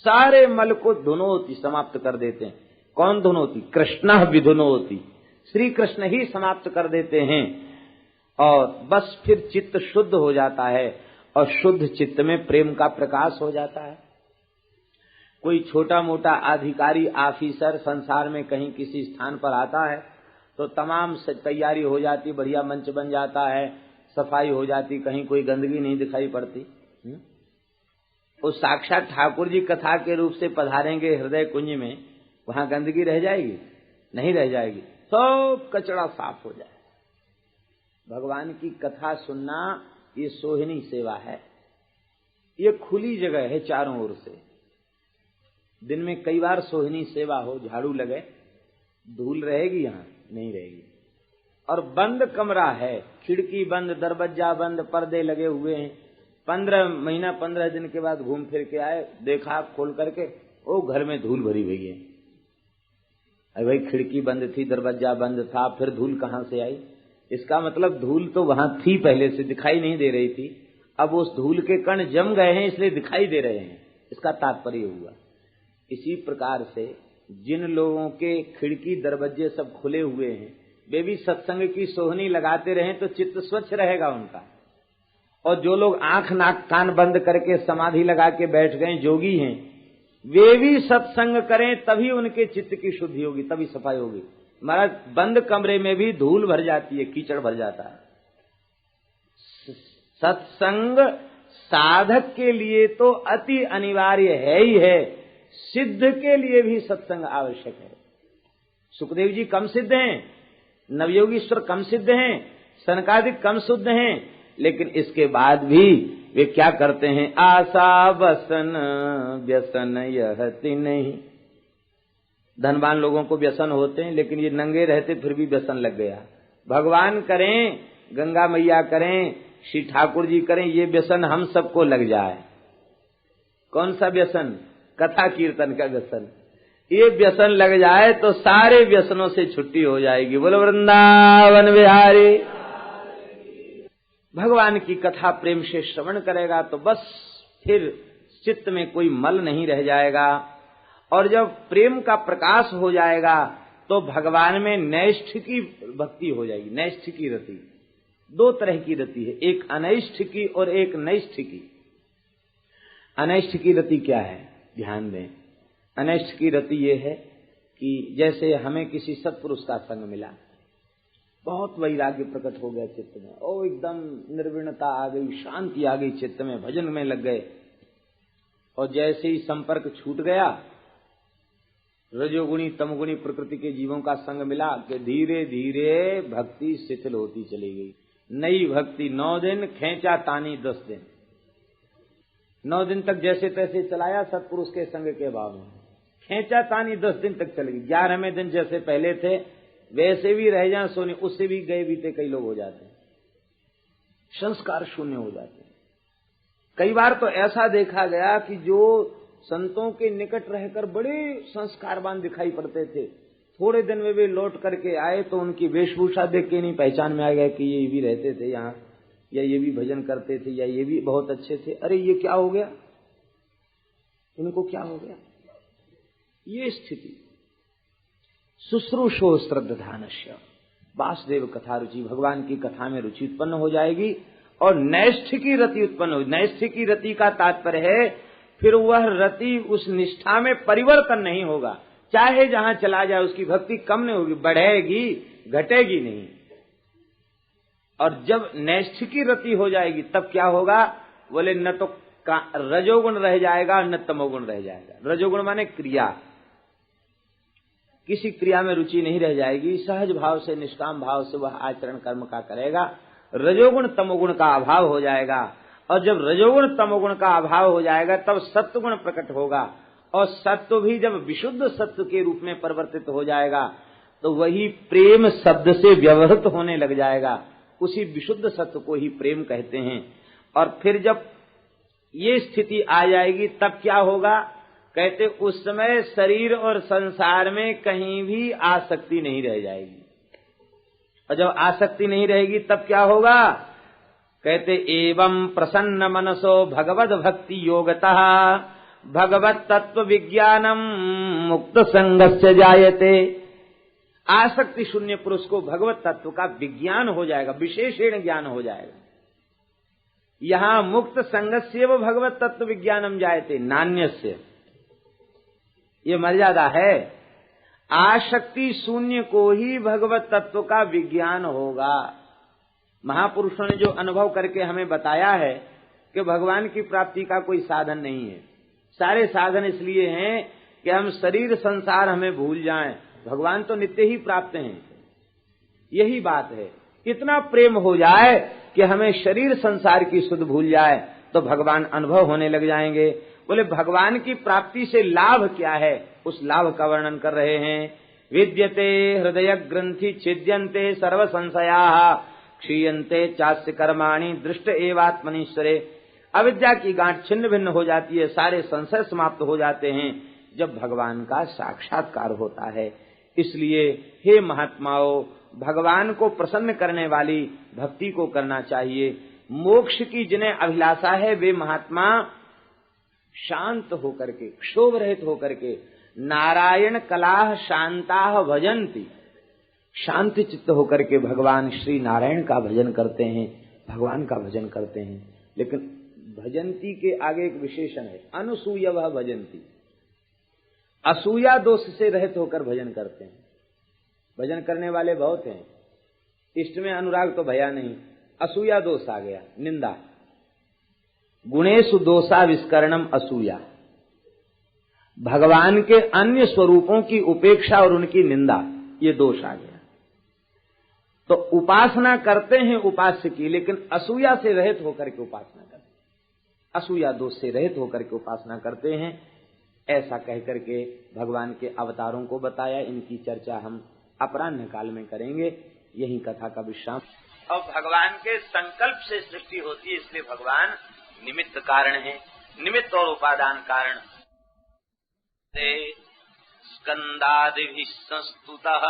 सारे मल को धुनोति समाप्त कर देते हैं। कौन धुनोति? कृष्णः विधुनोति, श्री कृष्ण ही समाप्त कर देते हैं, और बस फिर चित्त शुद्ध हो जाता है, और शुद्ध चित्त में प्रेम का प्रकाश हो जाता है। कोई छोटा मोटा अधिकारी ऑफिसर संसार में कहीं किसी स्थान पर आता है तो तमाम तैयारी हो जाती, बढ़िया मंच बन जाता है, सफाई हो जाती, कहीं कोई गंदगी नहीं दिखाई पड़ती। उस साक्षात ठाकुर जी कथा के रूप से पधारेंगे हृदय कुंज में, वहां गंदगी रह जाएगी? नहीं रह जाएगी, सब कचरा साफ हो जाए। भगवान की कथा सुनना ये सोहिनी सेवा है, ये खुली जगह है चारों ओर से। दिन में कई बार सोहिनी सेवा हो, झाड़ू लगे, धूल रहेगी? यहाँ नहीं रहेगी। और बंद कमरा है, खिड़की बंद, दरवाजा बंद, पर्दे लगे हुए हैं। 15 दिन के बाद घूम फिर के आए, देखा खोल करके, ओ घर में धूल भरी हुई है। अरे भाई खिड़की बंद थी, दरवाजा बंद था, फिर धूल कहाँ से आई? इसका मतलब धूल तो वहां थी पहले से, दिखाई नहीं दे रही थी, अब उस धूल के कण जम गए हैं इसलिए दिखाई दे रहे हैं, इसका तात्पर्य हुआ। इसी प्रकार से जिन लोगों के खिड़की दरवाजे सब खुले हुए हैं वे भी सत्संग की सोहनी लगाते रहें तो चित्त स्वच्छ रहेगा उनका। और जो लोग आंख नाक कान बंद करके समाधि लगा के बैठ गए, जोगी हैं, वे भी सत्संग करें तभी उनके चित्त की शुद्धि होगी, तभी सफाई होगी। महाराज बंद कमरे में भी धूल भर जाती है, कीचड़ भर जाता है। सत्संग साधक के लिए तो अति अनिवार्य है ही है, सिद्ध के लिए भी सत्संग आवश्यक है। सुखदेव जी कम सिद्ध हैं, नवयोगीश्वर कम सिद्ध हैं, सनकादिक कम शुद्ध हैं, लेकिन इसके बाद भी वे क्या करते हैं? आशा बसन व्यसन यहति नहीं। धनवान लोगों को व्यसन होते हैं, लेकिन ये नंगे रहते फिर भी व्यसन लग गया। भगवान करें, गंगा मैया करें, श्री ठाकुर जी करें, ये व्यसन हम सबको लग जाए। कौन सा व्यसन? कथा कीर्तन का व्यसन। ये व्यसन लग जाए तो सारे व्यसनों से छुट्टी हो जाएगी। बोलो वृंदावन बिहारी। भगवान की कथा प्रेम से श्रवण करेगा तो बस फिर चित्त में कोई मल नहीं रह जाएगा, और जब प्रेम का प्रकाश हो जाएगा तो भगवान में नैष्ठिकी भक्ति हो जाएगी। नैष्ठिकी रति, दो तरह की रति है, एक अनैष्ठिकी और एक नैष्ठिकी। अनैष्ठिकी रति क्या है? ध्यान दें। अनैष्ठिकी रति ये है कि जैसे हमें किसी सत्पुरुष का संग मिला, बहुत वैराग्य प्रकट हो गया चित्त में, ओ एकदम निर्विणता आ गई, शांति आ गई चित्त में, भजन में लग गए, और जैसे ही संपर्क छूट गया, रजोगुणी तमगुणी प्रकृति के जीवों का संग मिला कि धीरे धीरे भक्ति शिथिल होती चली गई। नई भक्ति 9 दिन, खेचा तानी 10 दिन। 9 दिन तक जैसे तैसे चलाया सत्पुरुष के संग के भाव में, खेचा तानी 10 दिन तक चलेगी। 11वें दिन जैसे पहले थे वैसे भी रह जाए सोने, उससे भी गए बीते कई लोग हो जाते हैं, संस्कार शून्य हो जाते हैं। कई बार तो ऐसा देखा गया कि जो संतों के निकट रहकर बड़े संस्कारवान दिखाई पड़ते थे, थोड़े दिन में वे लौट करके आए तो उनकी वेशभूषा देख के नहीं पहचान में आ गया कि ये भी रहते थे यहाँ, या ये भी भजन करते थे, या ये भी बहुत अच्छे थे। अरे ये क्या हो गया, इनको क्या हो गया? ये स्थिति। शुश्रूषो श्रद्धानस्य, वासुदेव कथा रुचि, भगवान की कथा में रुचि उत्पन्न हो जाएगी और नैष्ठिकी रति उत्पन्न हो। नैष्ठिकी रति का तात्पर्य है फिर वह रति उस निष्ठा में परिवर्तन नहीं होगा, चाहे जहां चला जाए उसकी भक्ति कम नहीं होगी, बढ़ेगी घटेगी नहीं। और जब नैष्ठिकी रति हो जाएगी तब क्या होगा, बोले न तो रजोगुण रह जाएगा न तमोगुण रह जाएगा। रजोगुण माने क्रिया, किसी क्रिया में रुचि नहीं रह जाएगी, सहज भाव से निष्काम भाव से वह आचरण कर्म का करेगा। रजोगुण तमोगुण का अभाव हो जाएगा, और जब रजोगुण तमोगुण का अभाव हो जाएगा तब सत्वगुण प्रकट होगा, और सत्व भी जब विशुद्ध सत्व के रूप में परिवर्तित हो जाएगा तो वही प्रेम शब्द से व्यवहृत होने लग जाएगा। उसी विशुद्ध सत्व को ही प्रेम कहते हैं। और फिर जब ये स्थिति आ जाएगी तब क्या होगा, कहते उस समय शरीर और संसार में कहीं भी आसक्ति नहीं रह जाएगी। और जब आसक्ति नहीं रहेगी तब क्या होगा, कहते एवं प्रसन्न मनसो भगवद भक्ति योगतः भगवत तत्व विज्ञानम मुक्त संगस्य जायते। आसक्ति शून्य पुरुष को भगवत तत्व का विज्ञान हो जाएगा, विशेषण ज्ञान हो जाएगा। यहां मुक्त संगस्य व भगवत तत्व विज्ञानम जायते नान्यस्य, ये मर्यादा है। आसक्ति शून्य को ही भगवत तत्व का विज्ञान होगा। महापुरुषों ने जो अनुभव करके हमें बताया है कि भगवान की प्राप्ति का कोई साधन नहीं है, सारे साधन इसलिए हैं कि हम शरीर संसार हमें भूल जाएं, भगवान तो नित्य ही प्राप्त हैं। यही बात है, इतना प्रेम हो जाए कि हमें शरीर संसार की सुध भूल जाए तो भगवान अनुभव होने लग जाएंगे। बोले भगवान की प्राप्ति से लाभ क्या है, उस लाभ का वर्णन कर रहे हैं। विद्यते हृदय ग्रंथि छिद्यन्ते सर्व संशयाः क्षीयन्ते चास्य कर्माणि दृष्ट एवात्मनीश्वरे। अविद्या की गांठ छिन्न भिन्न हो जाती है, सारे संशय समाप्त हो जाते हैं जब भगवान का साक्षात्कार होता है। इसलिए हे महात्माओं, भगवान को प्रसन्न करने वाली भक्ति को करना चाहिए। मोक्ष की जिन्हें अभिलाषा है वे महात्मा शांत होकर के, क्षोभ रहित होकर के, नारायण कलाह शांताः भजन्ति, शांति चित्त होकर के भगवान श्री नारायण का भजन करते हैं, भगवान का भजन करते हैं। लेकिन भजंती के आगे एक विशेषण है, अनुसूय वह भजंती, असूया दोष से रहित होकर भजन करते हैं। भजन करने वाले बहुत हैं, इष्ट में अनुराग तो भया नहीं, असूया दोष आ गया, निंदा। गुणेषु दोषा विस्करणम असूया, भगवान के अन्य स्वरूपों की उपेक्षा और उनकी निंदा, ये दोष आ गया। तो उपासना करते हैं उपास्य की, लेकिन असूया से रहित होकर के उपासना करते हैं, असूया दोष से रहित होकर के उपासना करते हैं। ऐसा कहकर के भगवान के अवतारों को बताया। इनकी चर्चा हम अपराह्न काल में करेंगे। यही कथा का विश्राम। अब भगवान के संकल्प से सृष्टि होती है, इसलिए भगवान निमित्त कारण है, निमित्त और उपादान कारण। स्कंदादिभिः संस्तुतः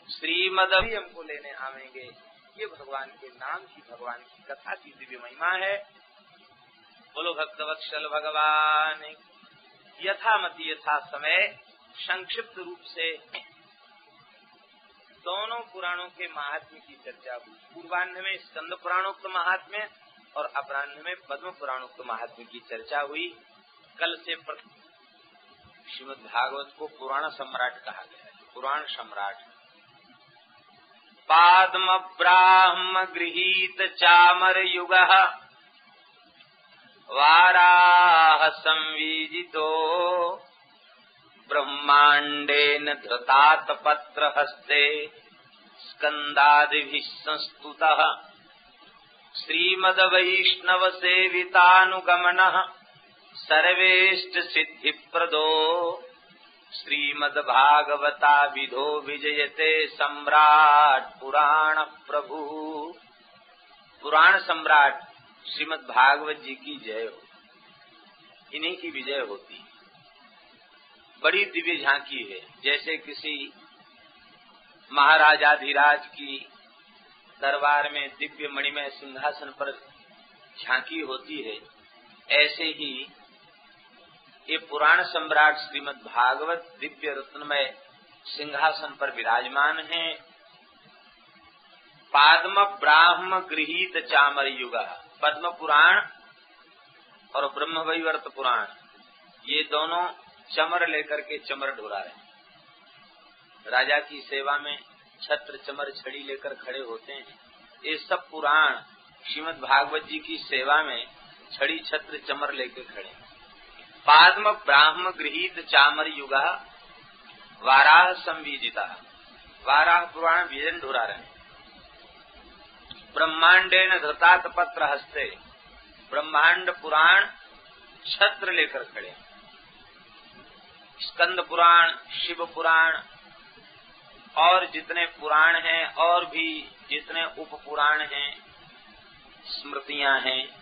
श्रीमद् भी हमको लेने आवेंगे। ये भगवान के नाम की, भगवान की कथा की दिव्य महिमा है। बोलो भक्तवत्सल भगवान। यथामति यथा समय संक्षिप्त रूप से दोनों पुराणों के महात्म्य की चर्चा हुई। पूर्वाह्न में स्कंद पुराणोक्त महात्म्य और अपराह्न में पद्म पुराणोक्त महात्म्य की चर्चा हुई। कल से श्रीमद् भागवत को पुराण सम्राट कहा गया है, पुराण सम्राट। पाद्म ब्राह्म गृहीत चामर युगः वाराह संवीजितो ब्रह्मांडेन धृतात पत्र हस्ते स्कंदादिभिः संस्तुतः श्रीमद् वैष्णव सेवितानुगमनः सर्वेष्ट सिद्धिप्रदो श्रीमद् भागवता विधो विजयते सम्राट पुराण प्रभु। पुराण सम्राट श्रीमद् भागवत जी की जय हो, इन्हीं की विजय होती है। बड़ी दिव्य झांकी है, जैसे किसी महाराजाधिराज की दरबार में दिव्य मणिमय सिंहासन पर झांकी होती है, ऐसे ही ये पुराण सम्राट श्रीमद् भागवत दिव्य रत्नमय सिंहासन पर विराजमान हैं। पाद्म ब्राह्म गृहीत चामर युग, पद्म पुराण और ब्रह्म वैवर्त पुराण, ये दोनों चमर लेकर के चमर ढोरा रहे। राजा की सेवा में छत्र चमर छड़ी लेकर खड़े होते हैं। ये सब पुराण श्रीमद् भागवत जी की सेवा में छड़ी छत्र चमर लेकर खड़े। पाद्म ब्राह्म गृहीत चामर युग, वाराह संवीजिता, वाराह पुराण व्यजन ढोरा रहे। ब्रह्मांडेन धृतात पत्र हस्ते, ब्रह्मांड पुराण छत्र लेकर खड़े। स्कंद पुराण, शिव पुराण और जितने पुराण हैं और भी जितने उप पुराण हैं, स्मृतियां हैं,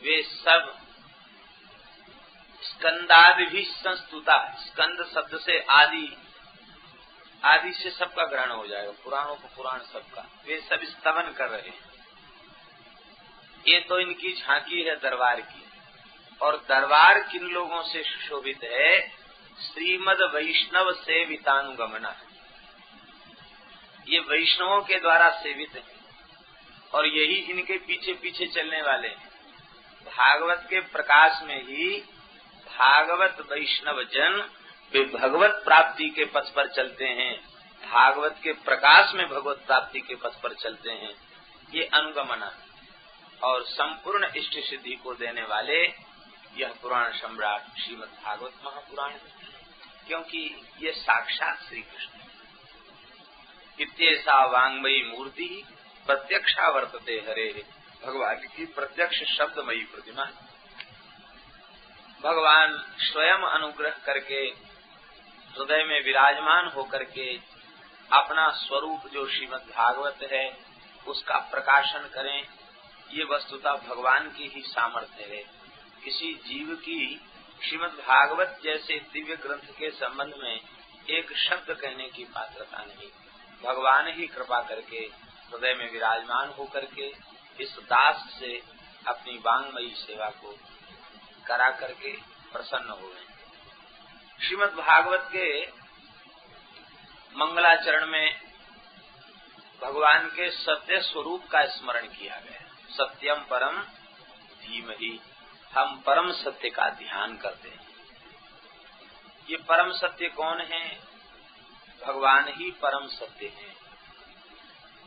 वे सब स्कंदादि भी संस्तुता, स्कंद शब्द से आदि, आदि से सबका ग्रहण हो जाएगा, पुराणों को पुराण सबका, वे सब स्तवन कर रहे हैं। ये तो इनकी झांकी है दरबार की। और दरबार किन लोगों से सुशोभित है? श्रीमद वैष्णव सेवितानुगमना, ये वैष्णवों के द्वारा सेवित है और यही इनके पीछे पीछे चलने वाले हैं। भागवत के प्रकाश में ही भागवत वैष्णव जन वे भगवत प्राप्ति के पथ पर चलते हैं, भागवत के प्रकाश में भगवत प्राप्ति के पथ पर चलते हैं। ये अनुगमना और संपूर्ण इष्ट सिद्धि को देने वाले यह पुराण सम्राट श्रीमद् भागवत महापुराण है, क्योंकि ये साक्षात श्री कृष्ण इत्येषा वाङ्मयी मूर्ति प्रत्यक्षा वर्तते हरे, भगवान की प्रत्यक्ष शब्दमयी प्रतिमा। भगवान स्वयं अनुग्रह करके हृदय में विराजमान होकर के अपना स्वरूप जो श्रीमद् भागवत है उसका प्रकाशन करें, ये वस्तुतः भगवान की ही सामर्थ्य है। किसी जीव की श्रीमद् भागवत जैसे दिव्य ग्रंथ के संबंध में एक शब्द कहने की पात्रता नहीं। भगवान ही कृपा करके हृदय में विराजमान होकर के इस दास से अपनी वाङ्मयी सेवा को करा करके प्रसन्न हो गए। श्रीमद् भागवत के मंगलाचरण में भगवान के सत्य स्वरूप का स्मरण किया गया। सत्यम परम धीमहि, हम परम सत्य का ध्यान करते हैं। ये परम सत्य कौन है? भगवान ही परम सत्य है।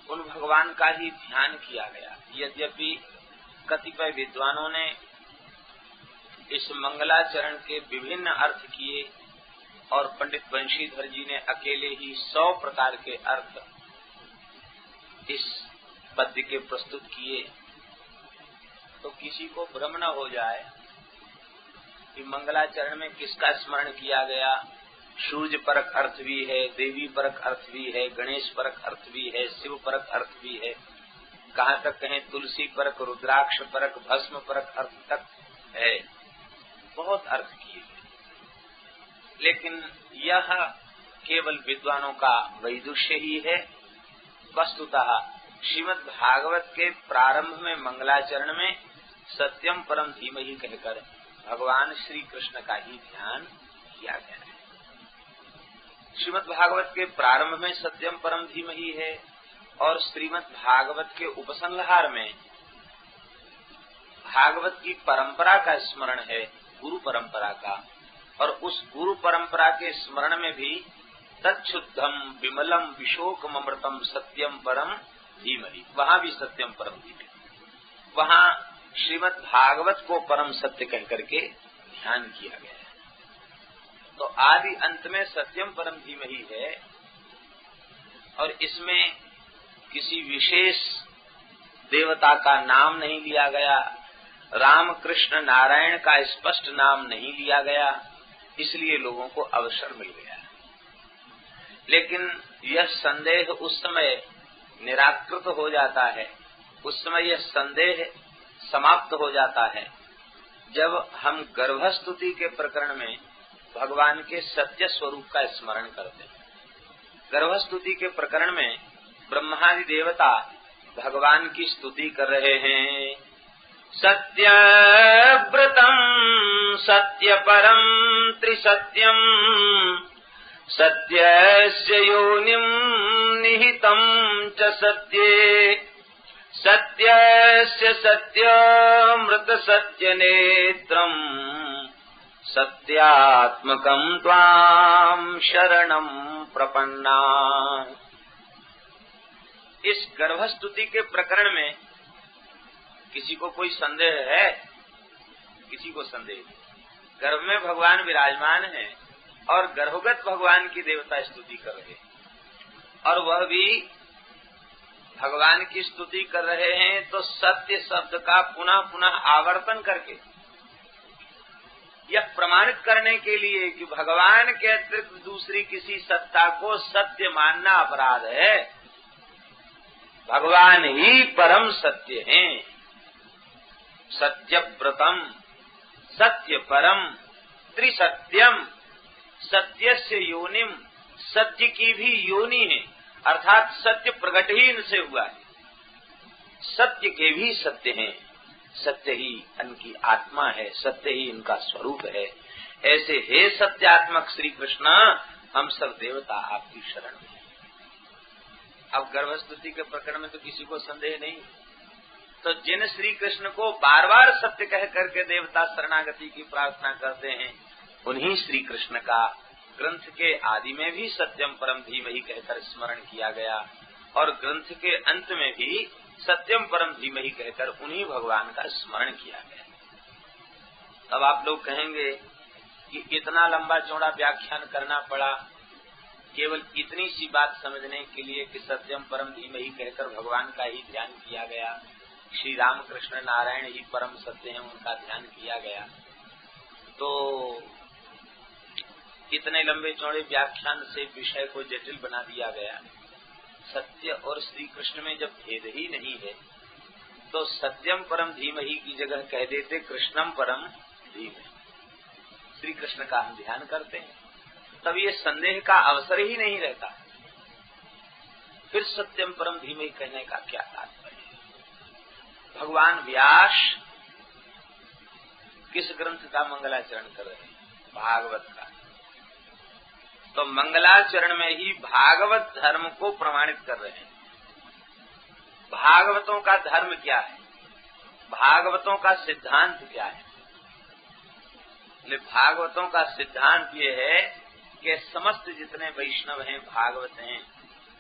उन भगवान का ही ध्यान किया गया। यद्यपि कतिपय विद्वानों ने इस मंगलाचरण के विभिन्न अर्थ किए और पंडित बंशीधर जी ने अकेले ही 100 प्रकार के अर्थ इस पद्य के प्रस्तुत किए, तो किसी को भ्रम न हो जाए कि मंगलाचरण में किसका स्मरण किया गया। सूर्य परक अर्थ भी है, देवी परक अर्थ भी है, गणेश परक अर्थ भी है, शिव परक अर्थ भी है, कहाँ तक कहें तुलसी परक, रुद्राक्ष परक, भस्म परक अर्थ तक है। बहुत अर्थ किए, लेकिन यह केवल विद्वानों का वैदुष्य ही है। वस्तुतः श्रीमद् भागवत के प्रारंभ में मंगलाचरण में सत्यम परम धीमहि कहकर भगवान श्री कृष्ण का ही ध्यान किया गया है। श्रीमद् भागवत के प्रारंभ में सत्यम परम धीमहि है और श्रीमद् भागवत के उपसंहार में भागवत की परंपरा का स्मरण है, गुरु परंपरा का। और उस गुरु परंपरा के स्मरण में भी तच्छुद्धम विमलम विशोकमृतम सत्यम परम धीमहि, वहाँ भी सत्यम परम धीमहि, वहाँ श्रीमद् भागवत को परम सत्य कहकर के ध्यान किया गया है। तो आदि अंत में सत्यम परम धीमहि है और इसमें किसी विशेष देवता का नाम नहीं लिया गया, राम कृष्ण नारायण का स्पष्ट नाम नहीं लिया गया, इसलिए लोगों को अवसर मिल गया। लेकिन यह संदेह उस समय निराकृत हो जाता है, उस समय यह संदेह समाप्त हो जाता है जब हम गर्भस्तुति के प्रकरण में भगवान के सत्य स्वरूप का स्मरण करते हैं। गर्भस्तुति के प्रकरण में ब्रह्मादि देवता भगवान की स्तुति कर रहे हैं। सत्यव्रतम सत्यपरम त्रिसत्यम सत्यस्य योनिं निहितं च सत्ये सत्यस्य सत्यमृत सत्यनेत्रम् सत्यात्मकं त्वां शरणं प्रपन्ना। इस गर्भस्तुति के प्रकरण में किसी को कोई संदेह है? किसी को संदेह? गर्भ में भगवान विराजमान है और गर्भगत भगवान की देवता स्तुति कर रहे हैं और वह भी भगवान की स्तुति कर रहे हैं तो सत्य शब्द का पुनः पुनः आवर्तन करके यह प्रमाणित करने के लिए कि भगवान के अतिरिक्त दूसरी किसी सत्ता को सत्य मानना अपराध है। भगवान ही परम सत्य हैं। सत्यव्रतम सत्य परम त्रिसत्यम सत्यस्य योनिम, सत्य की भी योनि है अर्थात सत्य प्रकट ही इनसे हुआ है। सत्य के भी सत्य हैं, सत्य ही इनकी आत्मा है, सत्य ही इनका स्वरूप है। ऐसे हे सत्यात्मक श्री कृष्ण, हम सब देवता आपकी शरण में। अब गर्भस्तुति के प्रकरण में तो किसी को संदेह नहीं। तो जिन श्री कृष्ण को बार बार सत्य कह करके देवता शरणागति की प्रार्थना करते हैं, उन्हीं श्री कृष्ण का ग्रंथ के आदि में भी सत्यम परम धीमहि कहकर स्मरण किया गया और ग्रंथ के अंत में भी सत्यम परम धीमहि कहकर उन्हीं भगवान का स्मरण किया गया। तब आप लोग कहेंगे कि इतना लंबा चौड़ा व्याख्यान करना पड़ा केवल इतनी सी बात समझने के लिए कि सत्यम परम धीमहि कहकर भगवान का ही ध्यान किया गया, श्री राम कृष्ण नारायण ही परम सत्य हैं, उनका ध्यान किया गया। तो इतने लंबे चौड़े व्याख्यान से विषय को जटिल बना दिया गया। सत्य और श्री कृष्ण में जब भेद ही नहीं है तो सत्यम परम धीमहि की जगह कह देते कृष्णम परम धीमहि। श्री कृष्ण का हम ध्यान करते हैं तब ये संदेह का अवसर ही नहीं रहता। फिर सत्यम परम धीमहि कहने का क्या तात्पर्य? भगवान व्यास किस ग्रंथ का मंगलाचरण कर रहे हैं? भागवत का। तो मंगलाचरण में ही भागवत धर्म को प्रमाणित कर रहे हैं। भागवतों का धर्म क्या है? भागवतों का सिद्धांत क्या है? भागवतों का सिद्धांत ये है कि समस्त जितने वैष्णव हैं, भागवत हैं,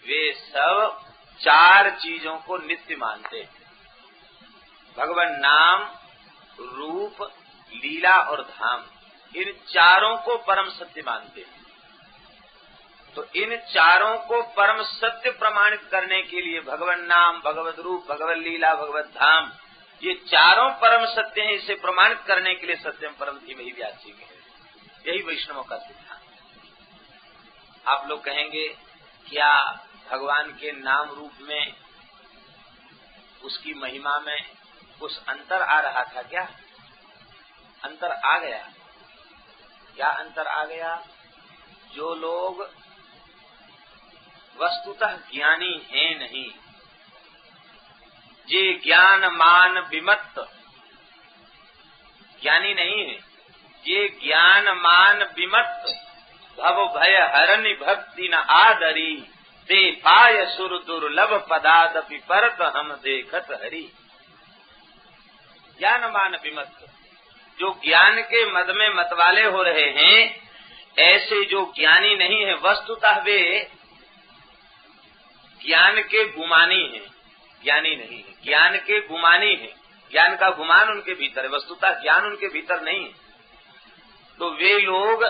वे सब चार चीजों को नित्य मानते हैं। भगवान नाम, रूप, लीला और धाम, इन चारों को परम सत्य मानते हैं। तो इन चारों को परम सत्य प्रमाणित करने के लिए भगवान नाम, भगवत रूप, भगवत लीला, भगवत धाम, ये चारों परम सत्य हैं। इसे प्रमाणित करने के लिए सत्यम परम धीमहि व्यास जी के, यही वैष्णवों का सिद्धांत। आप लोग कहेंगे क्या भगवान के नाम रूप में, उसकी महिमा में कुछ अंतर आ रहा था? क्या अंतर आ गया? क्या अंतर आ गया? जो लोग वस्तुतः ज्ञानी हैं नहीं, जे ज्ञान मान विमत्त, ज्ञानी नहीं है, जे ज्ञान मान विमत्त, भव भय हरनि भक्ति न आदरी, ते पाय सुर दुर्लभ पदादपि परत हम देखत हरि। ज्ञान मान विमत्त, जो ज्ञान के मद में मतवाले हो रहे हैं, ऐसे जो ज्ञानी नहीं है, वस्तुतः वे ज्ञान के गुमानी हैं, ज्ञानी नहीं है, ज्ञान के गुमानी है। ज्ञान का गुमान उनके भीतर है, वस्तुतः ज्ञान उनके भीतर नहीं है। तो वे लोग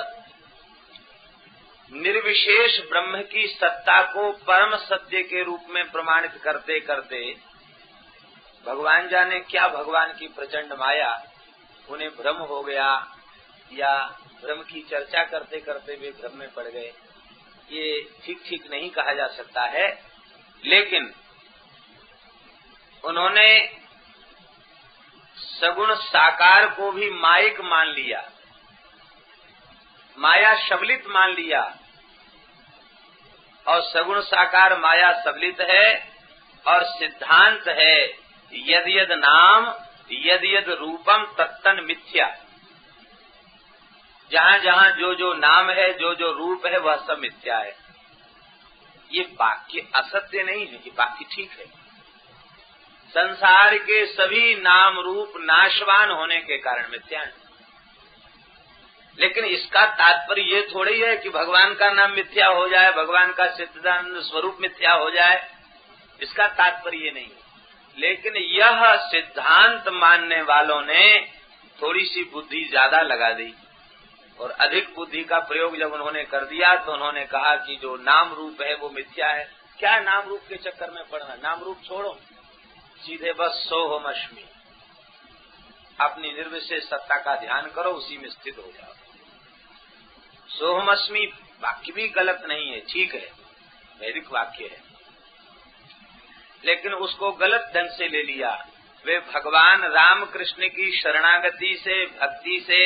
निर्विशेष ब्रह्म की सत्ता को परम सत्य के रूप में प्रमाणित करते करते भगवान जाने क्या भगवान की प्रचंड माया उन्हें भ्रम हो गया, या भ्रम की चर्चा करते करते वे भ्रम में पड़ गए। ये ठीक नहीं कहा जा सकता है, लेकिन उन्होंने सगुण साकार को भी मायिक मान लिया, माया शबलित मान लिया। और सगुण साकार माया सबलित है और सिद्धांत है यद यद नाम यद यद रूपम तत्तन मिथ्या। जहाँ जहाँ जो जो नाम है, जो जो रूप है, वह सब मिथ्या है। ये वाक्य असत्य नहीं है, ये वाक्य ठीक है। संसार के सभी नाम रूप नाशवान होने के कारण मिथ्या है। लेकिन इसका तात्पर्य ये थोड़ी है कि भगवान का नाम मिथ्या हो जाए, भगवान का सिद्धांत स्वरूप मिथ्या हो जाए, इसका तात्पर्य ये नहीं है। लेकिन यह सिद्धांत मानने वालों ने थोड़ी सी बुद्धि ज्यादा लगा दी और अधिक बुद्धि का प्रयोग जब उन्होंने कर दिया तो उन्होंने कहा कि जो नाम रूप है वो मिथ्या है। क्या नाम रूप के चक्कर में पड़ना, नाम रूप छोड़ो, सीधे बस सोहमअस्मि, अपनी निर्विशेष सत्ता का ध्यान करो, उसी में स्थित हो जाओ। सोहमअस्मि वाक्य भी गलत नहीं है, ठीक है, वैदिक वाक्य है, लेकिन उसको गलत ढंग से ले लिया। वे भगवान राम कृष्ण की शरणागति से, भक्ति से,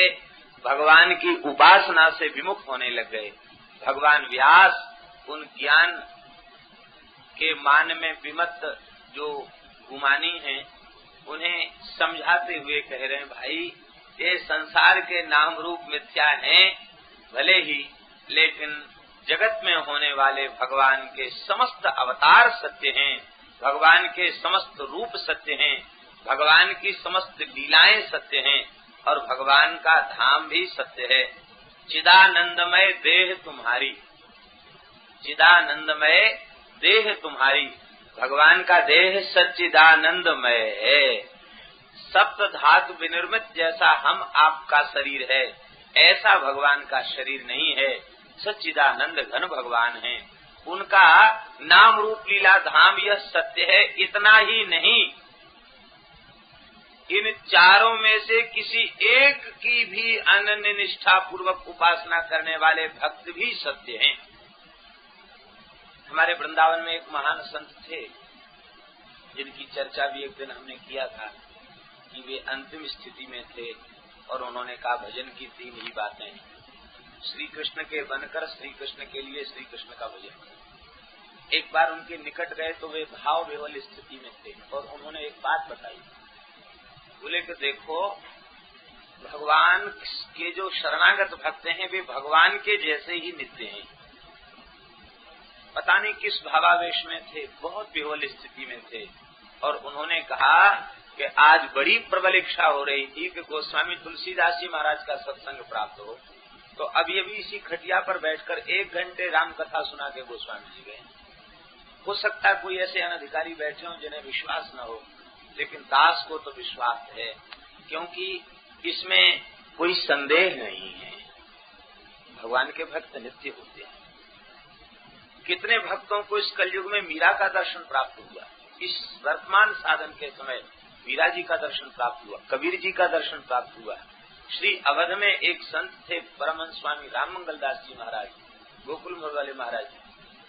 भगवान की उपासना से विमुख होने लग गए। भगवान व्यास उन ज्ञान के मान में विमत जो गुमानी हैं, उन्हें समझाते हुए कह रहे हैं, भाई ये संसार के नाम रूप मिथ्या हैं भले ही, लेकिन जगत में होने वाले भगवान के समस्त अवतार सत्य हैं, भगवान के समस्त रूप सत्य हैं, भगवान की समस्त लीलाएं सत्य हैं और भगवान का धाम भी सत्य है। चिदानंदमय देह तुम्हारी, चिदानंदमय देह तुम्हारी, भगवान का देह सच्चिदानंदमय है। सप्त धातु विनिर्मित जैसा हम आपका शरीर है, ऐसा भगवान का शरीर नहीं है। सच्चिदानंद घन भगवान है, उनका नाम रूप लीला धाम यह सत्य है। इतना ही नहीं, इन चारों में से किसी एक की भी अनन्य निष्ठा पूर्वक उपासना करने वाले भक्त भी सत्य हैं। हमारे वृंदावन में एक महान संत थे जिनकी चर्चा भी एक दिन हमने किया था कि वे अंतिम स्थिति में थे और उन्होंने कहा भजन की 3 ही बातें, श्री कृष्ण के बनकर श्री कृष्ण के लिए श्री कृष्ण का भजन। एक बार उनके निकट गए तो वे भाव विह्वल स्थिति में थे और उन्होंने एक बात बताई, बोले कि देखो भगवान के जो शरणागत भक्त हैं वे भगवान के जैसे ही नित्य हैं। पता नहीं किस भावावेश में थे, बहुत विह्वल स्थिति में थे और उन्होंने कहा कि आज बड़ी प्रबल इच्छा हो रही थी कि गोस्वामी तुलसीदास जी महाराज का सत्संग प्राप्त हो, तो अब ये भी इसी खटिया पर बैठकर 1 घंटे राम कथा सुना के गोस्वामी जी गए। हो सकता है कोई ऐसे अनधिकारी बैठे हों जिन्हें विश्वास न हो, लेकिन दास को तो विश्वास है, क्योंकि इसमें कोई संदेह नहीं है, भगवान के भक्त नित्य होते हैं। कितने भक्तों को इस कलयुग में मीरा का दर्शन प्राप्त हुआ, इस वर्तमान साधन के समय मीरा जी का दर्शन प्राप्त हुआ, कबीर जी का दर्शन प्राप्त हुआ। श्री अवध में एक संत थे परमहंस स्वामी राममंगल दास जी महाराज, गोकुल मोड़ वाले महाराज,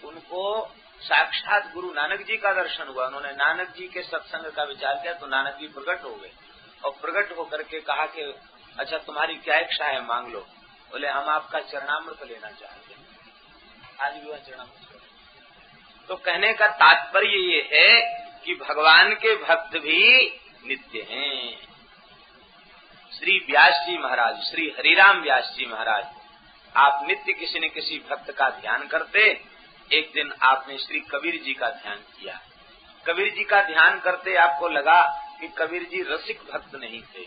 उनको साक्षात गुरु नानक जी का दर्शन हुआ। उन्होंने नानक जी के सत्संग का विचार किया तो नानक जी प्रकट हो गए और प्रकट होकर के कहा कि अच्छा तुम्हारी क्या इच्छा है, मांग लो। बोले हम आपका चरणामृत लेना चाहते हैं, आज भी वह चरणामृत। तो कहने का तात्पर्य ये है कि भगवान के भक्त भी नित्य हैं। श्री व्यास जी महाराज, श्री हरिराम व्यास जी महाराज, आप नित्य किसी न किसी भक्त का ध्यान करते। एक दिन आपने श्री कबीर जी का ध्यान किया। कबीर जी का ध्यान करते आपको लगा कि कबीर जी रसिक भक्त नहीं थे,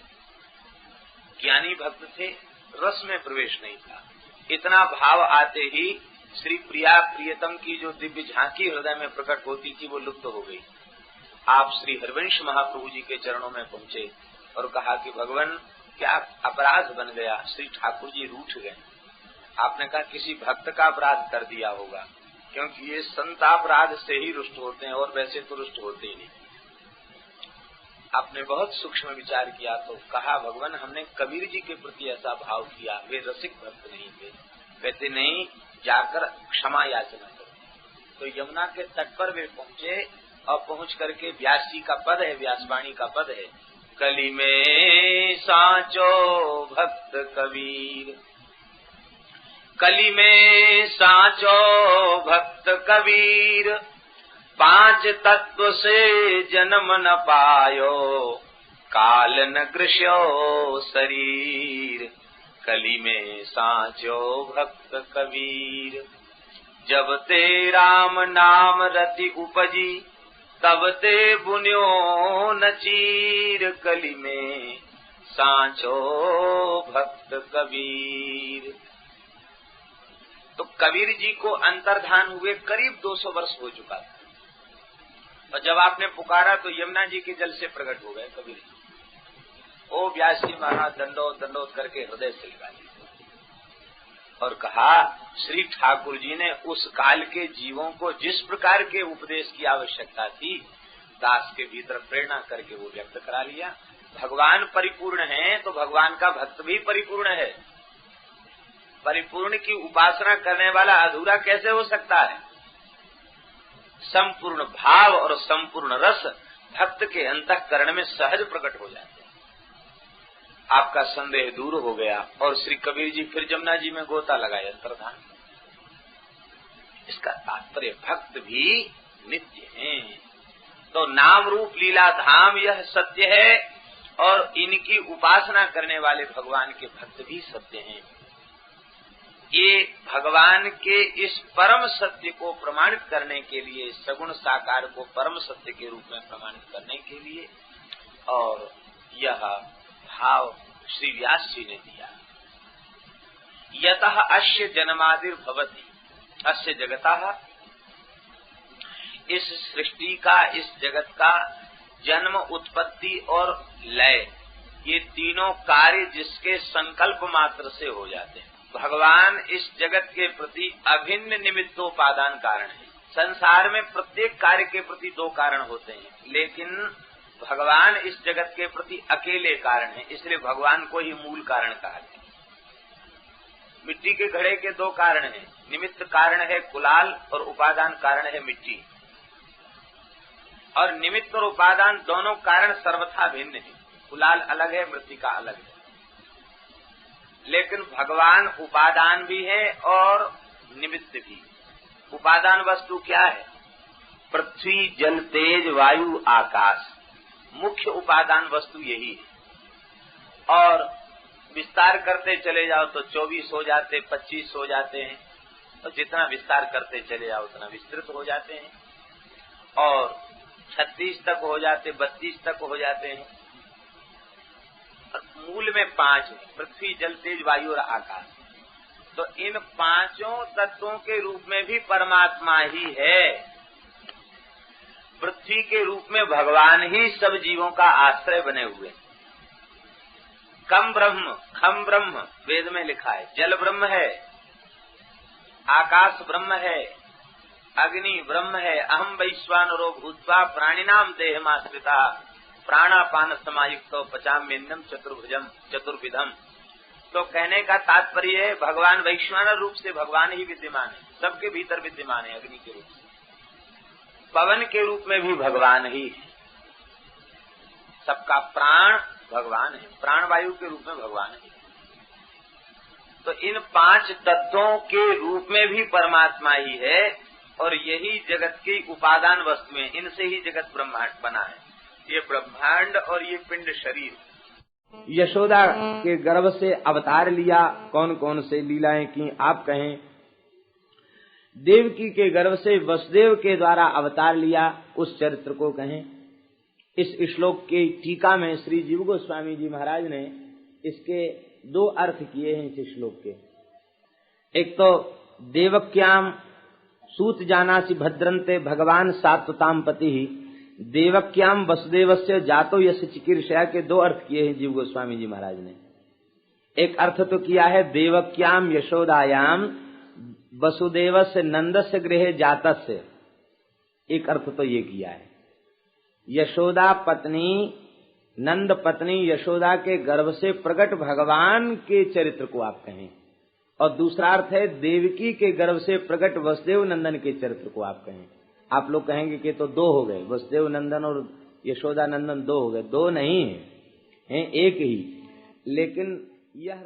ज्ञानी भक्त थे, रस में प्रवेश नहीं था। इतना भाव आते ही श्री प्रिया प्रियतम की जो दिव्य झांकी हृदय में प्रकट होती थी वो लुप्त हो गई। आप श्री हरिवंश महाप्रभु जी के चरणों में पहुंचे और कहा कि भगवान क्या अपराध बन गया। श्री ठाकुर जी रूठ गए। आपने कहा किसी भक्त का अपराध कर दिया होगा, क्योंकि ये संत अपराध से ही रुष्ट होते हैं और वैसे तो रुष्ट होते ही नहीं। आपने बहुत सूक्ष्म विचार किया तो कहा भगवान हमने कबीर जी के प्रति ऐसा भाव किया, वे रसिक भक्त नहीं थे। कहते नहीं, जाकर क्षमा याचना करो। तो यमुना के तट पर वे पहुंचे और पहुंच करके व्यास जी का पद है, व्यासवाणी का पद है, कली में साचो भक्त कबीर, कली में साचो भक्त कबीर, 5 तत्व से जन्म न पायो, काल न कृष्यो शरीर, कली में सांचो भक्त कबीर। जब ते राम नाम रति उपजी, तब ते बुन्यो न चीर। कली में सांचो भक्त कबीर। तो कबीर जी को अंतर्धान हुए करीब 200 वर्ष हो चुका था, और जब आपने पुकारा तो यमुना जी के जल से प्रकट हो गए कबीर जी। ओ व्यास जी महाराज दंडोत दंडोत करके हृदय से लगा लिया और कहा, श्री ठाकुर जी ने उस काल के जीवों को जिस प्रकार के उपदेश की आवश्यकता थी, दास के भीतर प्रेरणा करके वो व्यक्त करा लिया। भगवान परिपूर्ण है तो भगवान का भक्त भी परिपूर्ण है। परिपूर्ण की उपासना करने वाला अधूरा कैसे हो सकता है? संपूर्ण भाव और संपूर्ण रस भक्त के अंतःकरण में सहज प्रकट हो जाते हैं। आपका संदेह दूर हो गया और श्री कबीर जी फिर जमुना जी में गोता लगाए अंतर्धान। इसका तात्पर्य भक्त भी नित्य हैं। तो नाम रूप लीला धाम यह सत्य है, और इनकी उपासना करने वाले भगवान के भक्त भी सत्य हैं। ये भगवान के इस परम सत्य को प्रमाणित करने के लिए, सगुण साकार को परम सत्य के रूप में प्रमाणित करने के लिए, और यह भाव श्री व्यास जी ने दिया। यतः अस्य जन्मादिर भवति, अस्य जगतः, इस सृष्टि का, इस जगत का जन्म, उत्पत्ति और लय, ये तीनों कार्य जिसके संकल्प मात्र से हो जाते हैं। भगवान इस जगत के प्रति अभिन्न निमित्तोपादान कारण है। संसार में प्रत्येक कार्य के प्रति दो कारण होते हैं, लेकिन भगवान इस जगत के प्रति अकेले कारण है, इसलिए भगवान को ही मूल कारण कहा है। मिट्टी के घड़े के दो कारण हैं, निमित्त कारण है कुलाल और उपादान कारण है मिट्टी। और निमित्त और उपादान दोनों कारण सर्वथा भिन्न है। कुलाल अलग है, मृत्तिका अलग है, लेकिन भगवान उपादान भी है और निमित्त भी। उपादान वस्तु क्या है? पृथ्वी, जल, तेज, वायु, आकाश, मुख्य उपादान वस्तु यही है। और विस्तार करते चले जाओ तो 24 हो जाते, 25 हो जाते हैं, और जितना विस्तार करते चले जाओ उतना विस्तृत हो जाते हैं, और 36 तक हो जाते, 32 तक हो जाते हैं। मूल में 5 है, पृथ्वी, जल, तेज, वायु और आकाश। तो इन पांचों तत्वों के रूप में भी परमात्मा ही है। पृथ्वी के रूप में भगवान ही सब जीवों का आश्रय बने हुए। कम ब्रह्म, खम ब्रह्म वेद में लिखा है। जल ब्रह्म है, आकाश ब्रह्म है, अग्नि ब्रह्म है। अहम वैश्वानरो भूत्वा प्राणिनाम देहमाश्रिता प्राणापान समायुक्तो पचाम्यन्नम चतुर्भुजम चतुर्विधम। तो कहने का तात्पर्य है भगवान वैश्वानर रूप से भगवान ही विद्यमान है, सबके भीतर विद्यमान है। अग्नि के रूप से, पवन के रूप में भी भगवान ही है। सबका प्राण भगवान है, प्राण वायु के रूप में भगवान है। तो इन 5 तत्वों के रूप में भी परमात्मा ही है, और यही जगत की उपादान वस्तुएं, इनसे ही जगत ब्रह्मांड बना है। ये ब्रह्मांड और ये पिंड शरीर। यशोदा के गर्भ से अवतार लिया, कौन कौन से लीलाएं की आप कहें। देवकी के गर्भ से वसुदेव के द्वारा अवतार लिया, उस चरित्र को कहें। इस श्लोक की टीका में श्री जीव गोस्वामी जी महाराज ने इसके 2 अर्थ किए हैं इस श्लोक के। एक तो देवक्याम सूत जानासि भद्रन्ते भगवान सात्वताम पति ही देवक्याम वसुदेवस्य जातो यस्य चिकीर्षया के 2 अर्थ किए हैं जीव गोस्वामी जी महाराज ने। एक अर्थ तो किया है देवक्याम यशोदायाम वसुदेवस्य नंदस्य गृहे जातस्य, एक अर्थ तो ये किया है। यशोदा पत्नी, नंद पत्नी यशोदा के गर्भ से प्रकट भगवान के चरित्र को आप कहें। और दूसरा अर्थ है देवकी के गर्भ से प्रकट वसुदेव नंदन के चरित्र को आप कहें। आप लोग कहेंगे कि तो 2 हो गए, वसुदेव नंदन और यशोदा नंदन 2 हो गए। 2 नहीं है, एक ही। लेकिन यह